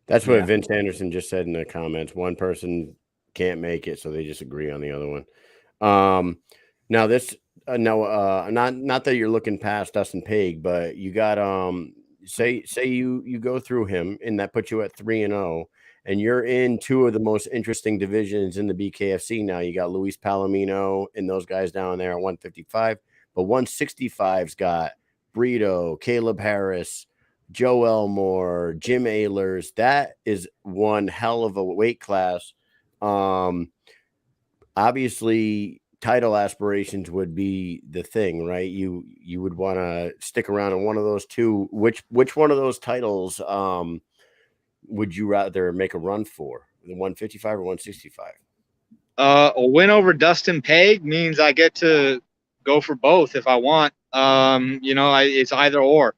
That's what Vince Anderson just said in the comments. One person can't make it, so they just agree on the other one. Now this, not that you're looking past Dustin Pague, but you got say you go through him, and that puts you at 3-0. And you're in two of the most interesting divisions in the BKFC now. You got Luis Palomino and those guys down there at 155. But 165's got Brito, Caleb Harris, Joe Elmore, Jim Ehlers. That is one hell of a weight class. Obviously, title aspirations would be the thing, right? You would want to stick around in one of those two. Which one of those titles would you rather make a run for? the 155 or 165? A win over Dustin Pague means I get to go for both if I want. It's either or.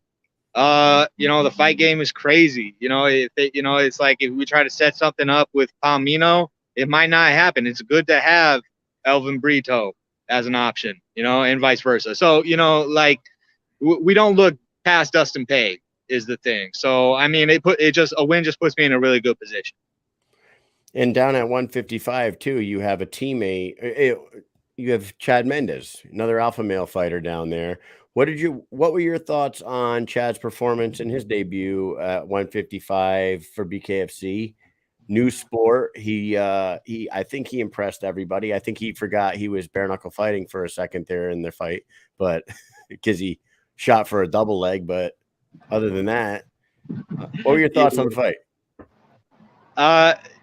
The fight game is crazy. It's like if we try to set something up with Palomino, it might not happen. It's good to have Elvin Brito as an option, and vice versa. So, we don't look past Dustin Pague is the thing. So, I mean, a win just puts me in a really good position. And down at 155 too, you have a teammate. You have Chad Mendez, another alpha male fighter down there. What were your thoughts on Chad's performance in his debut at 155 for BKFC? New sport. I think he impressed everybody. I think he forgot he was bare knuckle fighting for a second there in their fight, but because he shot for a double leg. But other than that, what were your thoughts on the fight?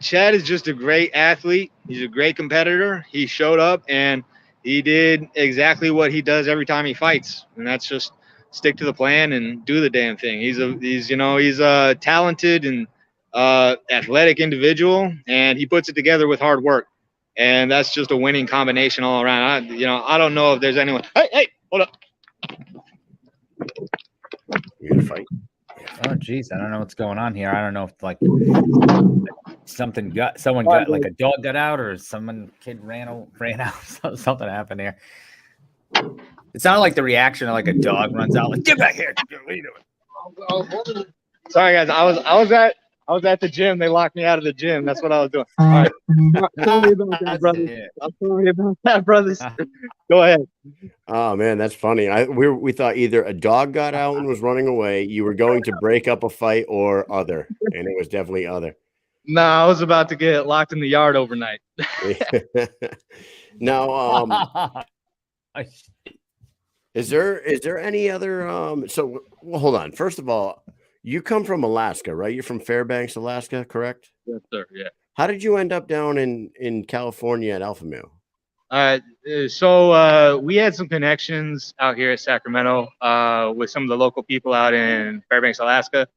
Chad is just a great athlete. He's a great competitor. He showed up and he did exactly what he does every time he fights, and that's just stick to the plan and do the damn thing. He's a talented and athletic individual, and he puts it together with hard work, and that's just a winning combination all around. I don't know if there's anyone. Hey, hold up. You're gonna fight. Oh geez, I don't know what's going on here. I don't know if someone got like a dog got out or kid ran out. Something happened here. It sounded like the reaction of like a dog runs out, like, get back here. What are you doing? Sorry guys, I was at the gym. They locked me out of the gym. That's what I was doing. All right. Sorry about that, brothers. I'm sorry about that, brothers. Go ahead. Oh man, that's funny. We thought either a dog got out and was running away, you were going to break up a fight, or other, and it was definitely other. No, I was about to get locked in the yard overnight. Now, is there any other hold on. First of all, you come from Alaska, right? You're from Fairbanks, Alaska, correct? Yes, sir. Yeah. How did you end up down in California at Alpha Male? So we had some connections out here at Sacramento with some of the local people out in Fairbanks, Alaska.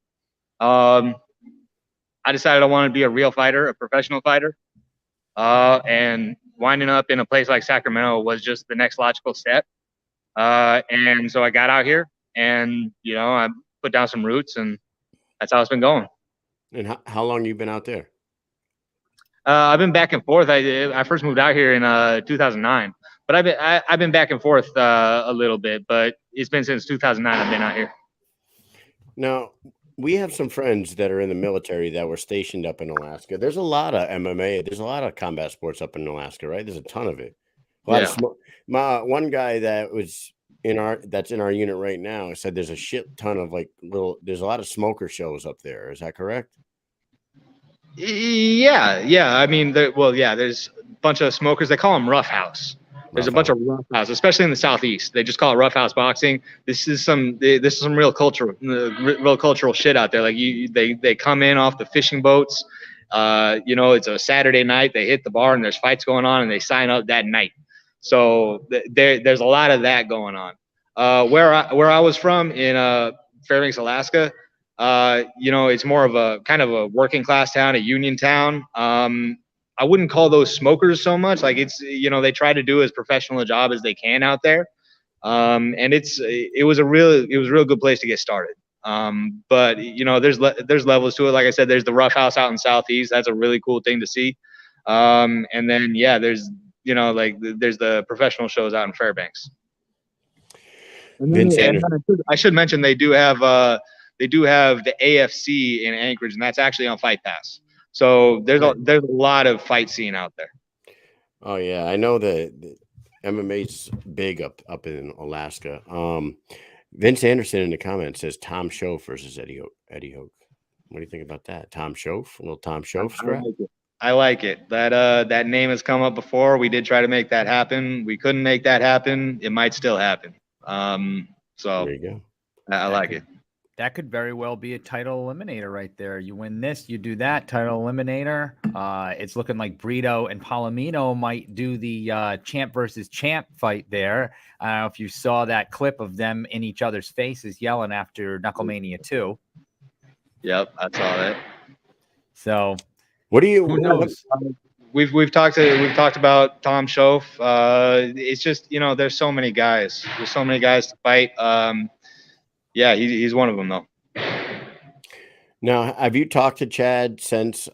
I decided I wanted to be a real fighter, a professional fighter, and winding up in a place like Sacramento was just the next logical step. And so I got out here, and I put down some roots, and that's how it's been going. And how long have you been out there? I've been back and forth. I first moved out here in 2009, but I've been back and forth a little bit. But it's been since 2009 I've been out here. Now, we have some friends that are in the military that were stationed up in Alaska. There's a lot of MMA. There's a lot of combat sports up in Alaska, right? There's a ton of it. One guy that's in our unit right now said there's a shit ton of there's a lot of smoker shows up there. Is that correct? Yeah. I mean, there's a bunch of smokers. They call them rough house. There's a bunch of rough house, especially in the Southeast. They just call it rough house boxing. This is some real cultural shit out there. Like they come in off the fishing boats. It's a Saturday night. They hit the bar and there's fights going on, and they sign up that night. So there's a lot of that going on. Where I was from in Fairbanks, Alaska, it's more of a kind of a working class town, a union town. I wouldn't call those smokers so much. Like they try to do as professional a job as they can out there. And it was a real good place to get started. But there's levels to it. Like I said, there's the rough house out in Southeast. That's a really cool thing to see. And then, there's the professional shows out in Fairbanks. And I should mention they do have the AFC in Anchorage, and that's actually on Fight Pass. So there's a lot of fight scene out there. Oh yeah, I know that MMA's big up in Alaska. Vince Anderson in the comments says Tom Schoaf versus Eddie Hoch. What do you think about that? Tom Schoaf, a little Tom Schoaf scrap. I like it. That name has come up before. We did try to make that happen. We couldn't make that happen. It might still happen. So there you go. I like it. That could very well be a title eliminator right there. You win this, you do that, title eliminator. It's looking like Brito and Palomino might do the champ versus champ fight there. I don't know if you saw that clip of them in each other's faces yelling after Knucklemania 2. Yep, I saw that. So What do you? Who knows? We've talked about Tom Schoaf. It's just, you know, there's so many guys. There's so many guys to fight. Yeah, he's one of them though. Now, have you talked to Chad since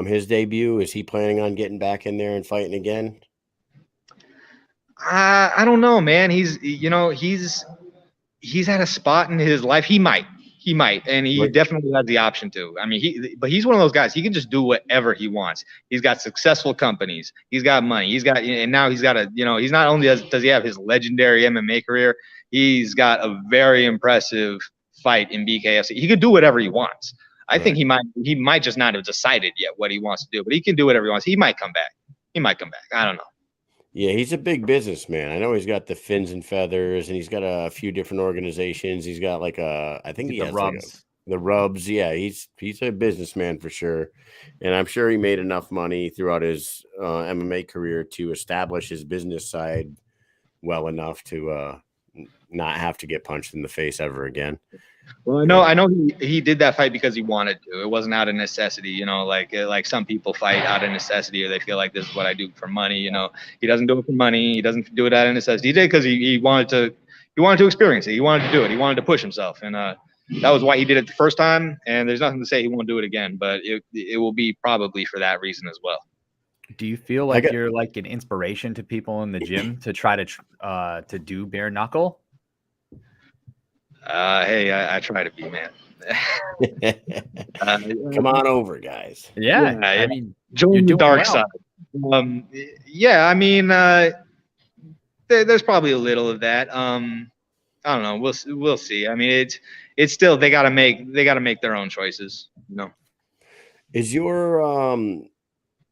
his debut? Is he planning on getting back in there and fighting again? I don't know, man. He's at a spot in his life. He might, and he definitely has the option to. I mean, but he's one of those guys. He can just do whatever he wants. He's got successful companies. He's got money. And now he's got he's not only does he have his legendary MMA career, he's got a very impressive fight in BKFC. He could do whatever he wants. I think he might just not have decided yet what he wants to do, but he can do whatever he wants. He might come back. I don't know. Yeah, he's a big businessman. I know he's got the Fins and Feathers, and he's got a few different organizations. He's got I think he has Rubs. The Rubs. Yeah, he's a businessman for sure, and I'm sure he made enough money throughout his MMA career to establish his business side well enough to not have to get punched in the face ever again. Well, I know he did that fight because he wanted to. It wasn't out of necessity, you know, like some people fight out of necessity, or they feel like this is what I do for money. You know, he doesn't do it for money. He doesn't do it out of necessity. He did because he wanted to experience it. He wanted to do it. He wanted to push himself, and that was why he did it the first time. And there's nothing to say he won't do it again, but it will be probably for that reason as well. Do you feel like you're like an inspiration to people in the gym to try to do bare knuckle? Hey, I try to be, man. Come on over, guys. Yeah, I mean, join the dark side. Yeah, I mean, there's probably a little of that. I don't know. We'll see. I mean, it's still they gotta make their own choices. You know. Is your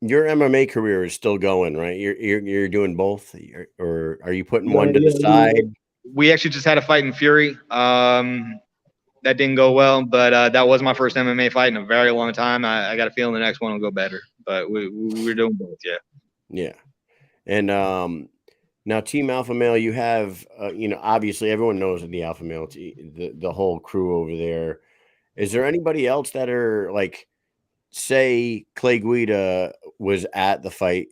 MMA career is still going, right? You're doing both, or are you putting one to the side? We actually just had a fight in Fury. That didn't go well, but that was my first MMA fight in a very long time. I got a feeling the next one will go better, but we're doing both, yeah. Yeah. And now Team Alpha Male, you have, obviously everyone knows the Alpha Male, the whole crew over there. Is there anybody else that are like, say Clay Guida was at the fight?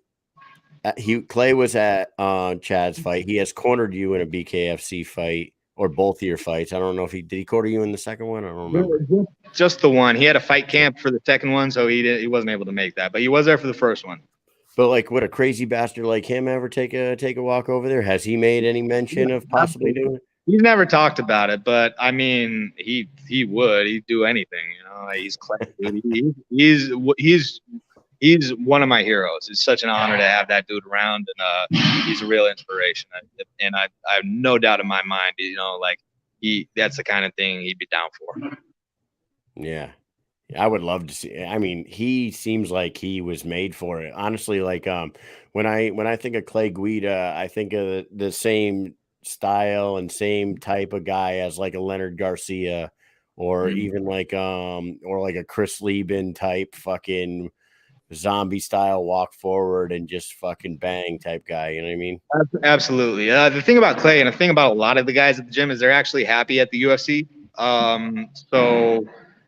Clay was at Chad's fight. He has cornered you in a BKFC fight, or both of your fights. I don't know if did he corner you in the second one? I don't remember. Just the one. He had a fight camp for the second one, so he wasn't able to make that. But he was there for the first one. But like, would a crazy bastard like him ever take a walk over there? Has he made any mention of possibly doing it? He's never talked about it, but I mean, he would. He'd do anything. You know, he's Clay. He's one of my heroes. It's such an honor to have that dude around, and he's a real inspiration. And I have no doubt in my mind, you know, like that's the kind of thing he'd be down for. Yeah, I would love to see. I mean, he seems like he was made for it. Honestly, like when I think of Clay Guida, I think of the same style and same type of guy as like a Leonard Garcia, or even like or like a Chris Lieben type fucking zombie style walk forward and just fucking bang type guy. You know what I mean? Absolutely. The thing about Clay, and the thing about a lot of the guys at the gym, is they're actually happy at the UFC. So,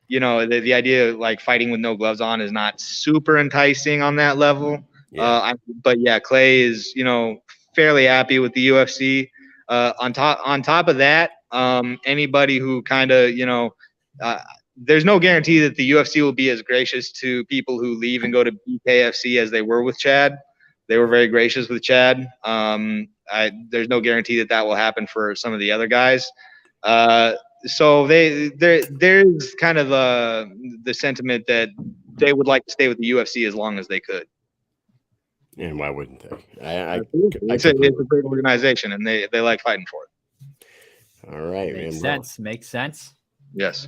you know, the idea of like fighting with no gloves on is not super enticing on that level. Yeah. But yeah, Clay is, you know, fairly happy with the UFC. On top of that, anybody who kind of, you know, there's no guarantee that the UFC will be as gracious to people who leave and go to BKFC as they were with Chad. They were very gracious with Chad. There's no guarantee that will happen for some of the other guys. So there's kind of the sentiment that they would like to stay with the UFC as long as they could. And why wouldn't they? It's a great organization, and they like fighting for it. All right, Makes sense. Yes.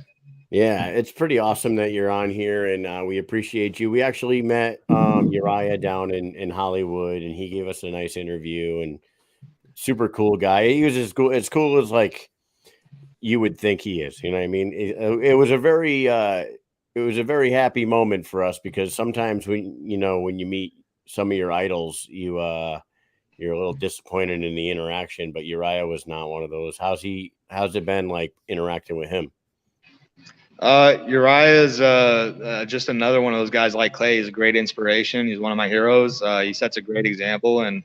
Yeah, it's pretty awesome that you're on here, and we appreciate you. We actually met Uriah down in Hollywood, and he gave us a nice interview, and super cool guy. He was as cool as like you would think he is. You know what I mean? It was a very happy moment for us, because sometimes when you meet some of your idols, you're a little disappointed in the interaction, but Uriah was not one of those. How's it been like interacting with him? Uriah's just another one of those guys like Clay. He's a great inspiration. He's one of my heroes. He sets a great example, and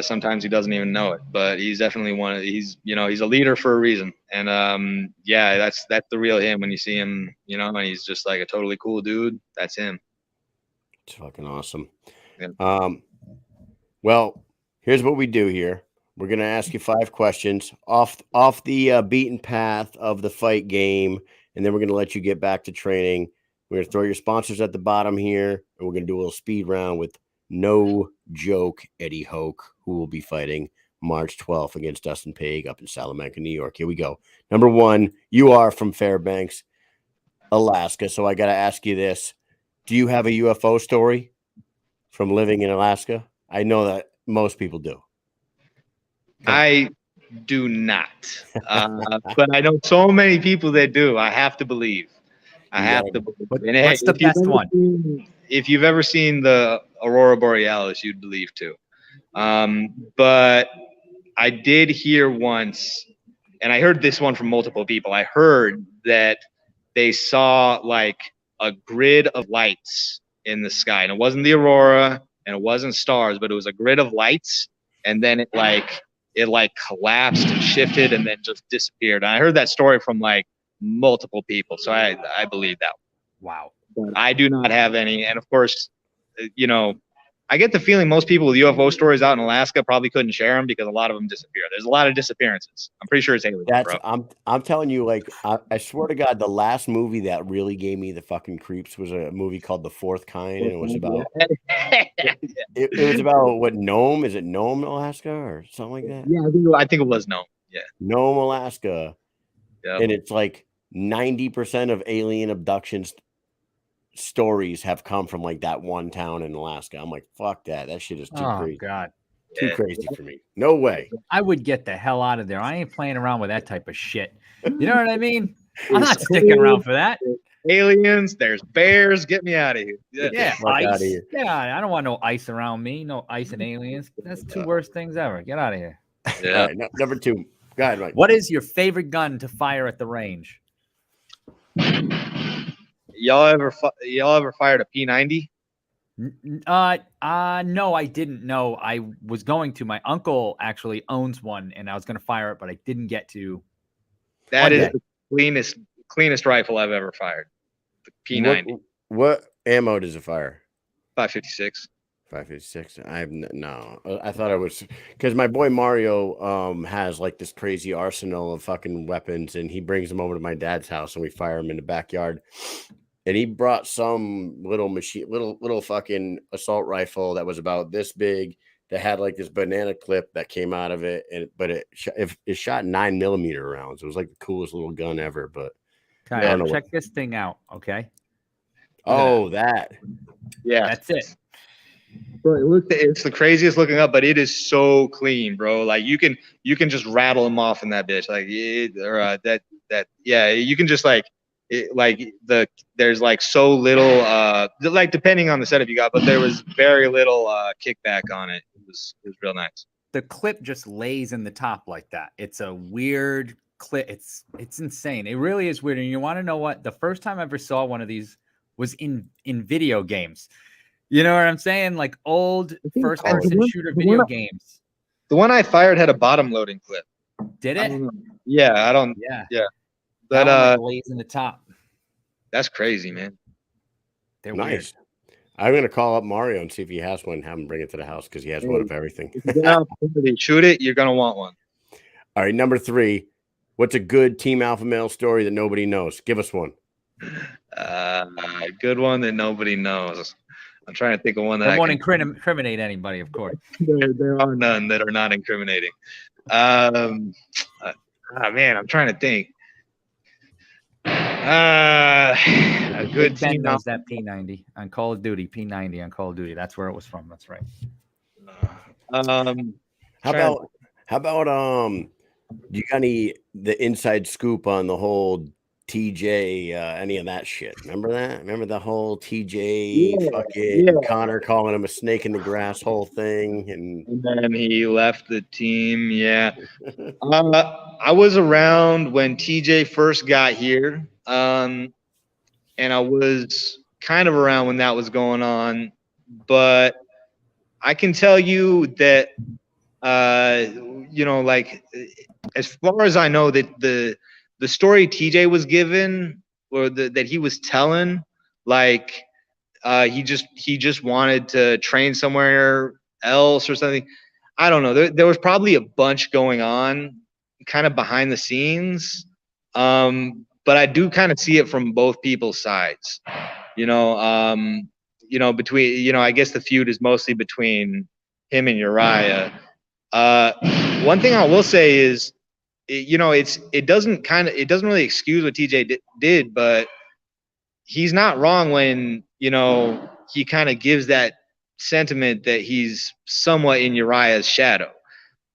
sometimes he doesn't even know it. But he's definitely he's a leader for a reason. And yeah, that's the real him. When you see him, and he's just like a totally cool dude. That's him. It's fucking awesome. Yeah. Well, here's what we do here. We're gonna ask you 5 questions off the beaten path of the fight game. And then we're going to let you get back to training. We're going to throw your sponsors at the bottom here. And we're going to do a little speed round with no joke Eddie Hoch, who will be fighting March 12th against Dustin Pague up in Salamanca, New York. Here we go. Number 1, you are from Fairbanks, Alaska. So I got to ask you this. Do you have a UFO story from living in Alaska? I know that most people do. I do not. But I know so many people that do. I have to believe. I have to believe. What's the best one? If you've ever seen the Aurora Borealis, you'd believe too. But I did hear once, and I heard this one from multiple people. I heard that they saw like a grid of lights in the sky. And it wasn't the aurora and it wasn't stars, but it was a grid of lights. And then it collapsed and shifted and then just disappeared. And I heard that story from like multiple people. So I believe that. Wow. But I do not have any. And of course, I get the feeling most people with UFO stories out in Alaska probably couldn't share them because a lot of them disappear. There's a lot of disappearances. I'm pretty sure it's aliens, bro. I'm telling you, like, I swear to God, the last movie that really gave me the fucking creeps was a movie called The Fourth Kind, and it was about it was about what, Nome? Is it Nome, Alaska, or something like that? Yeah, I think it was Nome. Yeah, Nome, Alaska. Yep. And it's like 90% of alien abductions stories have come from like that one town in Alaska. I'm like, fuck that. That shit is too crazy. God. Too crazy for me. No way. I would get the hell out of there. I ain't playing around with that type of shit. You know what I mean? I'm not sticking around for that. Aliens, there's bears. Get me out of here. Yeah, ice. Yeah, I don't want no ice around me. No ice and aliens. That's the 2 worst things ever. Get out of here. Yeah. All right, number 2. Go ahead, Mike. What is your favorite gun to fire at the range? Y'all ever fired a P90? No, I didn't know. I was going to. My uncle actually owns one, and I was going to fire it, but I didn't get to. That is the cleanest rifle I've ever fired. The P90. What ammo does it fire? 556. 556. I thought it was because my boy Mario has like this crazy arsenal of fucking weapons, and he brings them over to my dad's house, and we fire them in the backyard. And he brought some little fucking assault rifle that was about this big that had like this banana clip that came out of it, but it shot 9mm rounds. It was like the coolest little gun ever. But check this thing out, okay? Oh, that. Yeah, that's it. Bro, it's the craziest looking up, but it is so clean, bro. Like you can just rattle them off in that bitch, you can just there's like so little like depending on the setup you got, but there was very little kickback on it. It was real nice. The clip just lays in the top like that. It's a weird clip. It's insane. It really is weird. And you want to know what? The first time I ever saw one of these was in video games. You know what I'm saying? Like old first person shooter video games. The one I fired had a bottom loading clip. Did it? Yeah, I don't. Yeah. But lays in the top. That's crazy, man. They're nice. Weird. I'm gonna call up Mario and see if he has one. Have him bring it to the house because he has one of everything. Shoot it. You're gonna want one. All right, number 3. What's a good Team Alpha Male story that nobody knows? Give us one. A good one that nobody knows. I'm trying to think of one that won't incriminate anybody, of course. There are none that are not incriminating. Man, I'm trying to think. A good team knows that P90 on Call of Duty. P90 on Call of Duty. That's where it was from. That's right. How about do you got the inside scoop on the whole TJ any of that shit? Remember that? Remember the whole TJ Connor calling him a snake in the grass whole thing, and then he left the team. Yeah. I was around when TJ first got here. and I was kind of around when that was going on, but I can tell you that, you know, like as far as I know, that the story TJ was given or that he was telling, like he just wanted to train somewhere else or something. I don't know. There was probably a bunch going on, kind of behind the scenes. But I do kind of see it from both people's sides. You know, between, you know, I guess the feud is mostly between him and Uriah. One thing I will say is, you know, it doesn't really excuse what TJ did, but he's not wrong when, you know, he kind of gives that sentiment that he's somewhat in Uriah's shadow.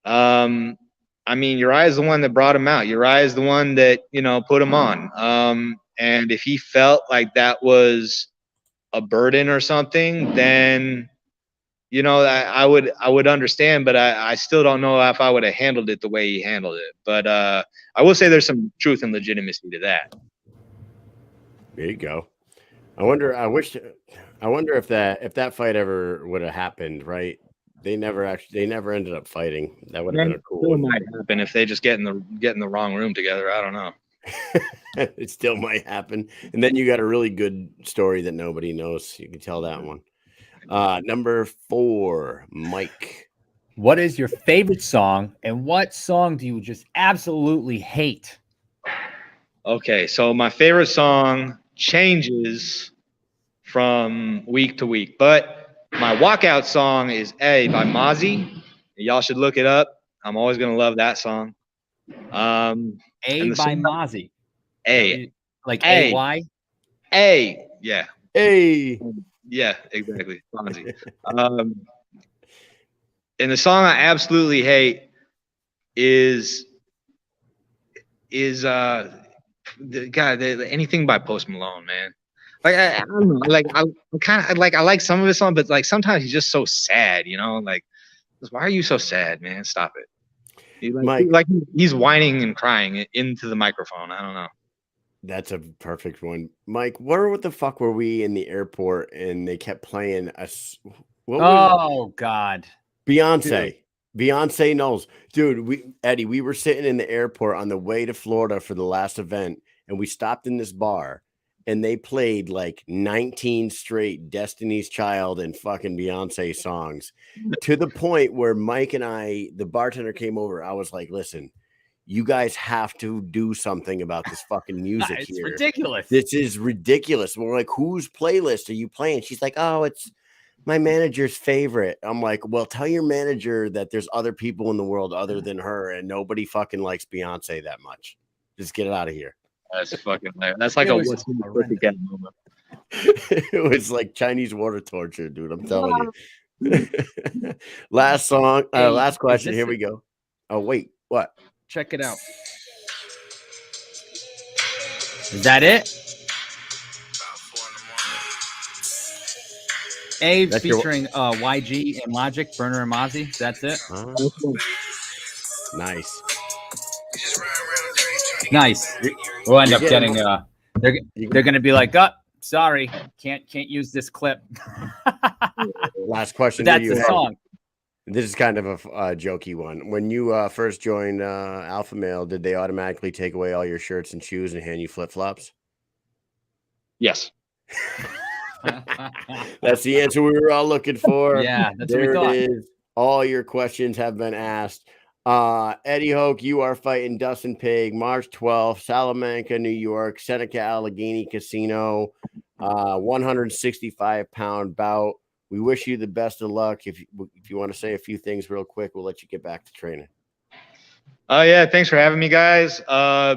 I mean, Uriah's the one that brought him out. Uriah's the one that, you know, put him on. And if he felt like that was a burden or something, then, you know, I would understand, but I still don't know if I would have handled it the way he handled it. But I will say there's some truth and legitimacy to that. There you go. I wonder if that fight ever would have happened, right? They never ended up fighting. That would have been a cool one. It might happen if they just get in the wrong room together. I don't know. It still might happen. And then you got a really good story that nobody knows. You can tell that one. Number 4, Mike. What is your favorite song, and what song do you just absolutely hate? Okay, so my favorite song changes from week to week, but my walkout song is A by Mozzie. Y'all should look it up. I'm always gonna love that song. A by Mozzie. A. Like A. A-Y? A. Yeah. Hey. Yeah, exactly. Mozzie. And the song I absolutely hate is anything by Post Malone, man. Like I don't know, like I kind of I like some of his songs, but like sometimes he's just so sad, you know. Like, why are you so sad, man? Stop it. He's whining and crying into the microphone. I don't know. That's a perfect one, Mike. What the fuck were we in the airport and they kept playing us? God, Beyonce. Beyonce knows, dude. Eddie, we were sitting in the airport on the way to Florida for the last event, and we stopped in this bar, and they played like 19 straight Destiny's Child and fucking Beyonce songs, to the point where Mike and I, the bartender, came over. I was like, "Listen, you guys have to do something about this fucking music it's here. ridiculous. This is ridiculous." We're like, "Whose playlist are you playing?" She's like, "Oh, it's my manager's favorite." I'm like, "Well, tell your manager that there's other people in the world other than her, and nobody fucking likes Beyonce that much. Just get it out of here." That's fucking hilarious. That's like moment. It was like Chinese water torture, dude. I'm telling you. Last song, last question. Here we go. Oh, wait, what? Check it out. Is that it? A that's featuring YG and Logic, Burner and Mozzie. That's it. Nice. Nice. We'll end up getting they're gonna be like, "Oh, sorry, can't use this clip." Last question. That's the song. This is kind of a jokey one. When you first joined Alpha Male, did they automatically take away all your shirts and shoes and hand you flip-flops? Yes. That's the answer we were all looking for. Yeah, that's what we thought. It is. All your questions have been asked. Eddie Hoch, you are fighting Dustin Pague March 12th, Salamanca, New York, Seneca Allegheny Casino, 165-pound bout. We wish you the best of luck. If you want to say a few things real quick, we'll let you get back to training. Yeah, thanks for having me, guys.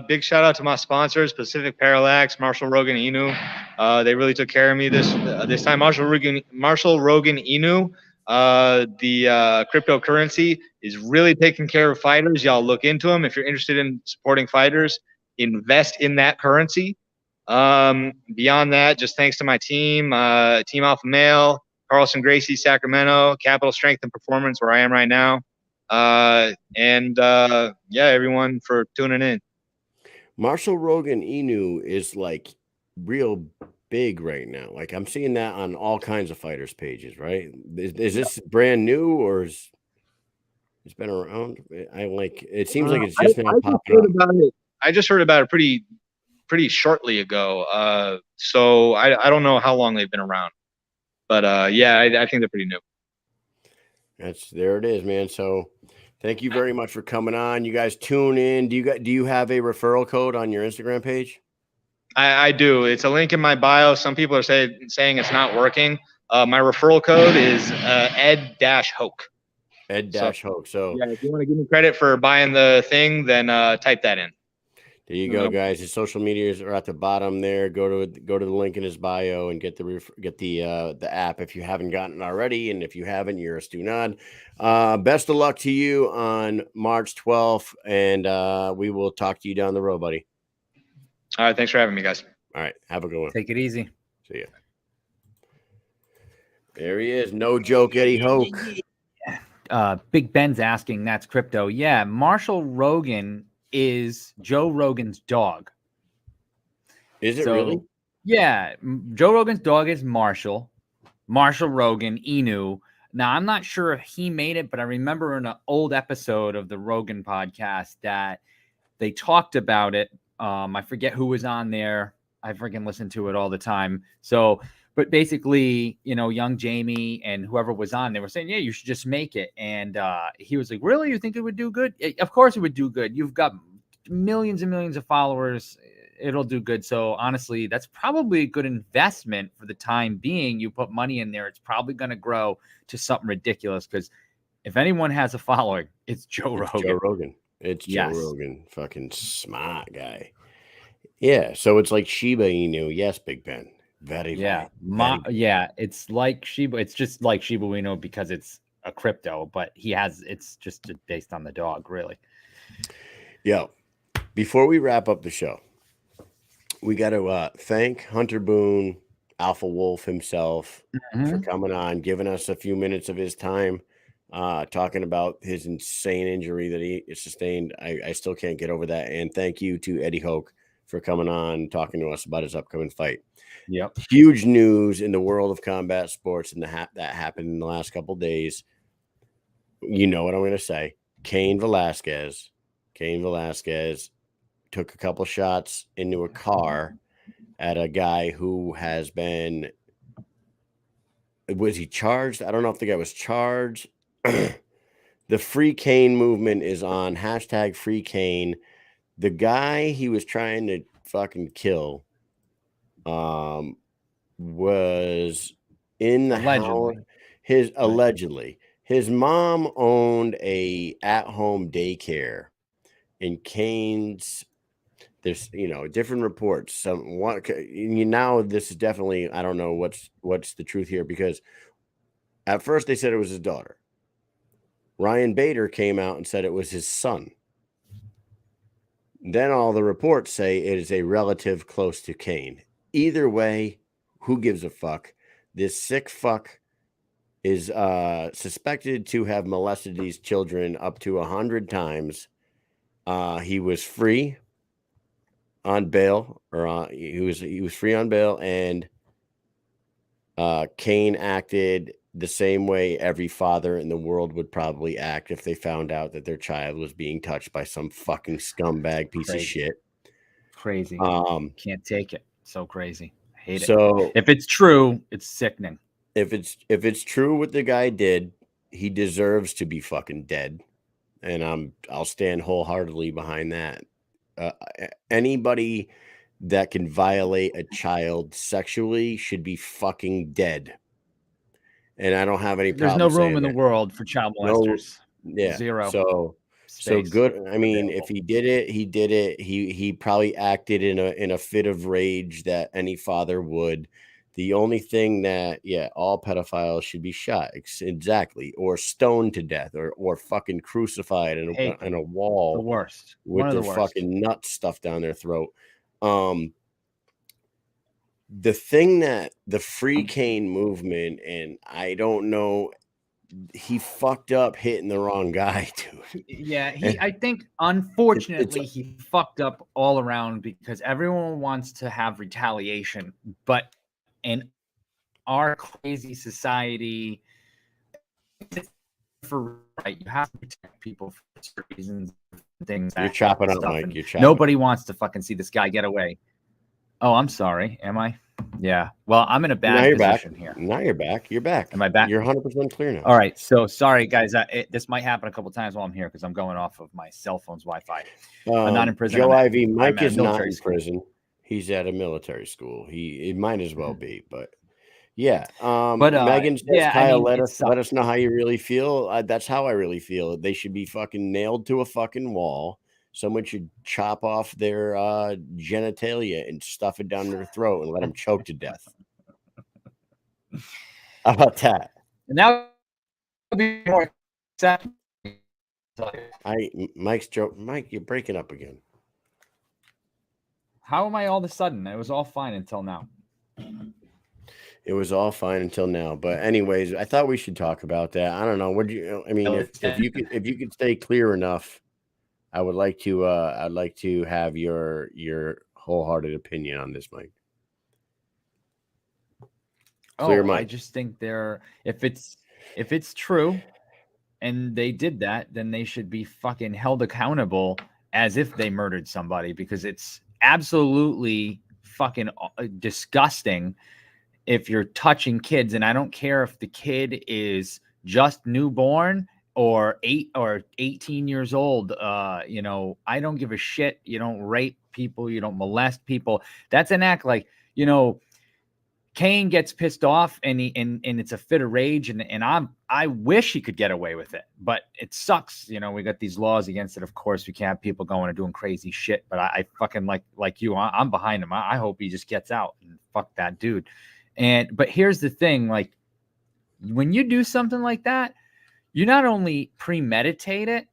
Big shout out to my sponsors, Pacific Parallax, Marshall Rogan Inu. They really took care of me this time. Marshall Rogan Inu, the cryptocurrency, is really taking care of fighters. Y'all look into them. If you're interested in supporting fighters, invest in that currency. Beyond that, just thanks to my team, Team Alpha Male, Carlson Gracie, Sacramento, Capital Strength and Performance, where I am right now. Yeah, everyone for tuning in. Marshall Rogan Inu is like real big right now. Like I'm seeing that on all kinds of fighters' pages, right? Is this brand new or is it's been around? I like it seems like it's just now popping up. I just heard about it pretty shortly ago. So I don't know how long they've been around, but yeah, I think they're pretty new. There it is, man. So thank you very much for coming on. You guys tune in. Do you have a referral code on your Instagram page? I do. It's a link in my bio. Some people are saying it's not working. My referral code is Ed-Hoch. Ed-Hoch. So yeah, if you want to give me credit for buying the thing, then type that in. There you go, guys. His social medias are at the bottom there. Go to the link in his bio and get the app if you haven't gotten it already, and if you haven't, you're a stunad. Best of luck to you on March 12th, and we will talk to you down the road, buddy. All right, thanks for having me, guys. All right, have a good one. Take it easy. See ya. There he is. No joke, Eddie Hoch. Big Ben's asking, that's crypto. Yeah, Marshall Rogan is Joe Rogan's dog. Is it really? Yeah, Joe Rogan's dog is Marshall Rogan, Inu. Now, I'm not sure if he made it, but I remember in an old episode of the Rogan podcast that they talked about it. I forget who was on there. I freaking listen to it all the time. So, but basically, young Jamie and whoever was on, they were saying, yeah, you should just make it. And he was like, really? You think it would do good? Of course it would do good. You've got millions and millions of followers. It'll do good. So honestly, that's probably a good investment for the time being. You put money in there, it's probably going to grow to something ridiculous, because if anyone has a following, it's Joe Rogan. Joe Rogan. It's Joe Rogan. Fucking smart guy. Yeah. So it's like Shiba Inu. Yes, Big Ben. Very it's like Shiba. It's just like Shiba Inu because it's a crypto, but it's just based on the dog, really. Yo, before we wrap up the show, we got to thank Hunter Boone, Alpha Wolf himself, for coming on, giving us a few minutes of his time, talking about his insane injury that he sustained. I still can't get over that. And thank you to Eddie Hoch for coming on, talking to us about his upcoming fight. Yep. Huge news in the world of combat sports, and that happened in the last couple of days. You know what I'm going to say. Cain Velasquez took a couple shots into a car at a guy who was he charged? I don't know if the guy was charged. The Free Cain movement is on hashtag Free Cain. The guy he was trying to fucking kill was in the house. Allegedly. His mom owned a at-home daycare in Cain's. There's different reports. Now this is definitely, I don't know what's the truth here, because at first they said it was his daughter. Ryan Bader came out and said it was his son. Then all the reports say it is a relative close to Cain. Either way, who gives a fuck? This sick fuck is suspected to have molested these children up to 100 times. He was free on bail, or he was free on bail, and Cain acted the same way every father in the world would probably act if they found out that their child was being touched by some fucking scumbag piece of shit. Crazy. Can't take it. So crazy. I hate it. So if it's true, it's sickening. If it's true what the guy did, he deserves to be fucking dead, and I'll stand wholeheartedly behind that. Anybody that can violate a child sexually should be fucking dead. And I don't have any problem. There's no room in the world for child molesters. Zero. So good. I mean, if he did it, he did it. He probably acted in a fit of rage that any father would. The only thing that, all pedophiles should be shot, exactly, or stoned to death, or fucking crucified in a wall. The worst. With their fucking nuts stuffed down their throat. The thing that the Free Cain movement, and I don't know he fucked up hitting the wrong guy, dude. Yeah, I think unfortunately he fucked up all around because everyone wants to have retaliation, but in our crazy society, for right, you have to protect people for certain reasons, things. You're chopping up, Mike. You're chopping. Nobody wants to fucking see this guy get away. Oh, I'm sorry. Am I? Yeah. Well, I'm in a bad position here. Now you're back. You're back. Am I back? You're 100% clear now. All right. So sorry, guys. This might happen a couple times while I'm here because I'm going off of my cell phone's Wi-Fi. I'm not in prison. Joe Ivy, Mike is not in prison. He's at a military school. He might as well be, but yeah. Megan says, Kyle, let us know how you really feel. That's how I really feel. They should be fucking nailed to a fucking wall. Someone should chop off their genitalia and stuff it down their throat and let them choke to death. How about that? And that would be more acceptable. Mike, you're breaking up again. How am I all of a sudden? It was all fine until now. It was all fine until now. But anyways, I thought we should talk about that. I don't know. If you could stay clear enough, I would like to I'd like to have your wholehearted opinion on this, Mike. Clear, Mike. I just think if it's true and they did that, then they should be fucking held accountable as if they murdered somebody, because it's absolutely fucking disgusting if you're touching kids. And I don't care if the kid is just newborn or 8 or 18 years old. I don't give a shit. You don't rape people. You don't molest people. That's an act like, Kane gets pissed off and it's a fit of rage. And I wish he could get away with it, but it sucks. We got these laws against it. Of course, we can't have people going and doing crazy shit, but I fucking like you, I'm behind him. I hope he just gets out and fuck that dude. But here's the thing, like when you do something like that, you not only premeditate it,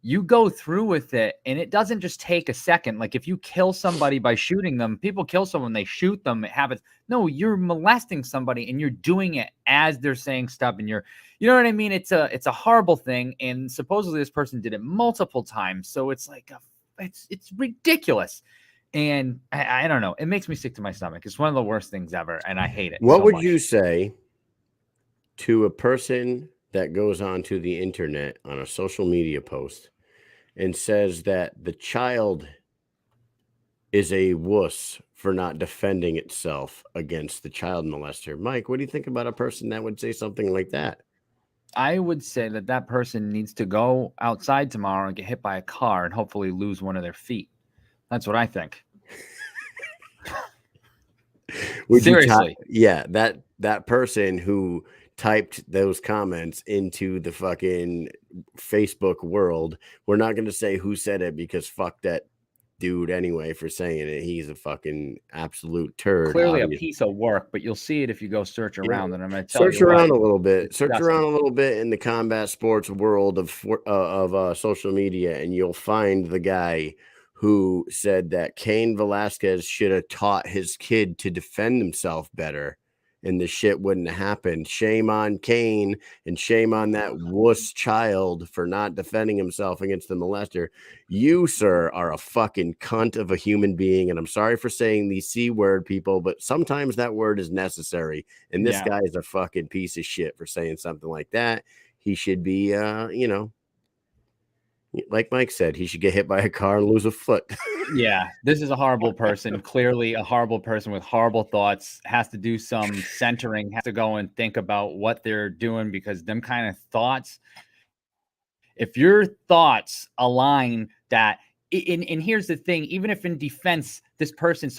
you go through with it, and it doesn't just take a second. Like if you kill somebody by shooting them, people kill someone, they shoot them, it happens. No, you're molesting somebody and you're doing it as they're saying stuff, and you know what I mean? It's a horrible thing. And supposedly this person did it multiple times. So it's like, it's ridiculous. And I don't know. It makes me sick to my stomach. It's one of the worst things ever. And I hate it. What would you say to a person that goes onto the internet on a social media post and says that the child is a wuss for not defending itself against the child molester? Mike, what do you think about a person that would say something like that? I would say that person needs to go outside tomorrow and get hit by a car and hopefully lose one of their feet. That's what I think. Seriously. That person who typed those comments into the fucking Facebook world. We're not going to say who said it because fuck that dude anyway for saying it. He's a fucking absolute turd. Clearly a piece of work, but you'll see it if you go search around. And I'm going to tell search around a little bit. Search around a little bit in the combat sports world of social media, and you'll find the guy who said that Cain Velasquez should have taught his kid to defend himself better, and the shit wouldn't have happened. Shame on Cain and shame on that wuss child for not defending himself against the molester. You, sir, are a fucking cunt of a human being, and I'm sorry for saying the C word, people, but sometimes that word is necessary, and this guy is a fucking piece of shit for saying something like that. He should be, like Mike said, he should get hit by a car and lose a foot. Yeah, this is a horrible person. Clearly a horrible person with horrible thoughts. Has to do some centering, has to go and think about what they're doing, because them kind of thoughts, if your thoughts align that, and here's the thing, even if in defense, this person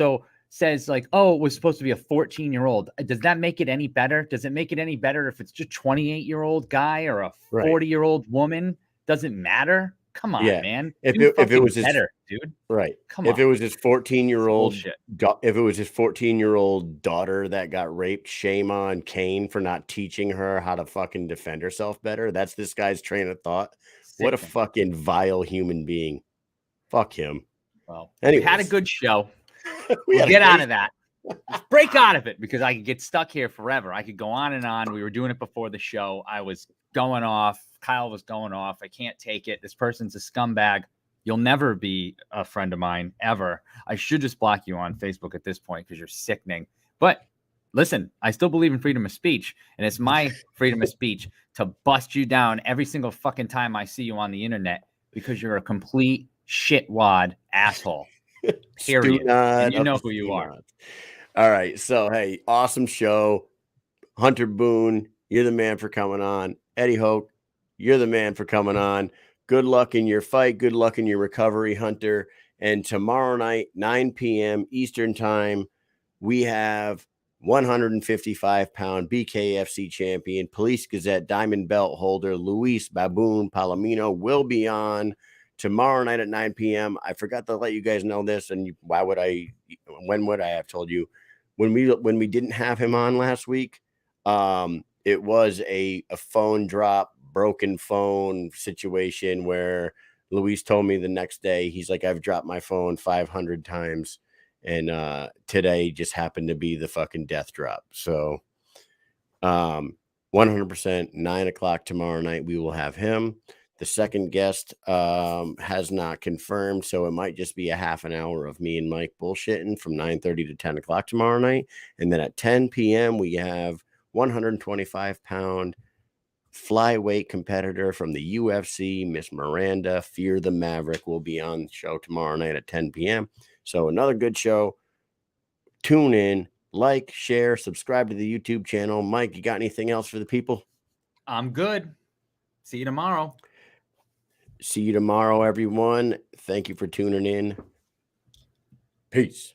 says like, oh, it was supposed to be a 14-year-old. Does that make it any better? Does it make it any better if it's just 28-year-old guy or a 40-year-old woman? Doesn't matter. Come on, man. If it was better, dude. Right. Come on. If it was his 14-year-old, if it was his 14-year-old daughter that got raped, shame on Cain for not teaching her how to fucking defend herself better. That's this guy's train of thought. What a fucking vile human being. Fuck him. Well, anyways. We had a good show. We'll get out of that. Let's break out of it, because I could get stuck here forever. I could go on and on. We were doing it before the show. I was going off. Kyle was going off. I can't take it. This person's a scumbag. You'll never be a friend of mine ever. I should just block you on Facebook at this point because you're sickening. But listen, I still believe in freedom of speech, and it's my freedom of speech to bust you down every single fucking time I see you on the internet because you're a complete shitwad asshole. Period. And you know who you are. All right. So, hey, awesome show. Hunter Boone, you're the man for coming on. Eddie Hoch, you're the man for coming on. Good luck in your fight. Good luck in your recovery, Hunter. And tomorrow night, 9 p.m. Eastern time, we have 155-pound BKFC champion, Police Gazette diamond belt holder, Luis Baboon Palomino will be on tomorrow night at 9 p.m. I forgot to let you guys know this, and when would I have told you? When we didn't have him on last week, it was a phone drop, broken phone situation where Luis told me the next day, he's like, I've dropped my phone 500 times. And today just happened to be the fucking death drop. So 100%, 9:00 tomorrow night, we will have him. The second guest has not confirmed, so it might just be a half an hour of me and Mike bullshitting from 9:30 to 10 o'clock tomorrow night. And then at 10 p.m., we have 125-pound flyweight competitor from the UFC, Miss Miranda Fear the Maverick, will be on the show tomorrow night at 10 p.m. So another good show. Tune in, like, share, subscribe to the YouTube channel. Mike, you got anything else for the people? I'm good. See you tomorrow. See you tomorrow, everyone. Thank you for tuning in. Peace.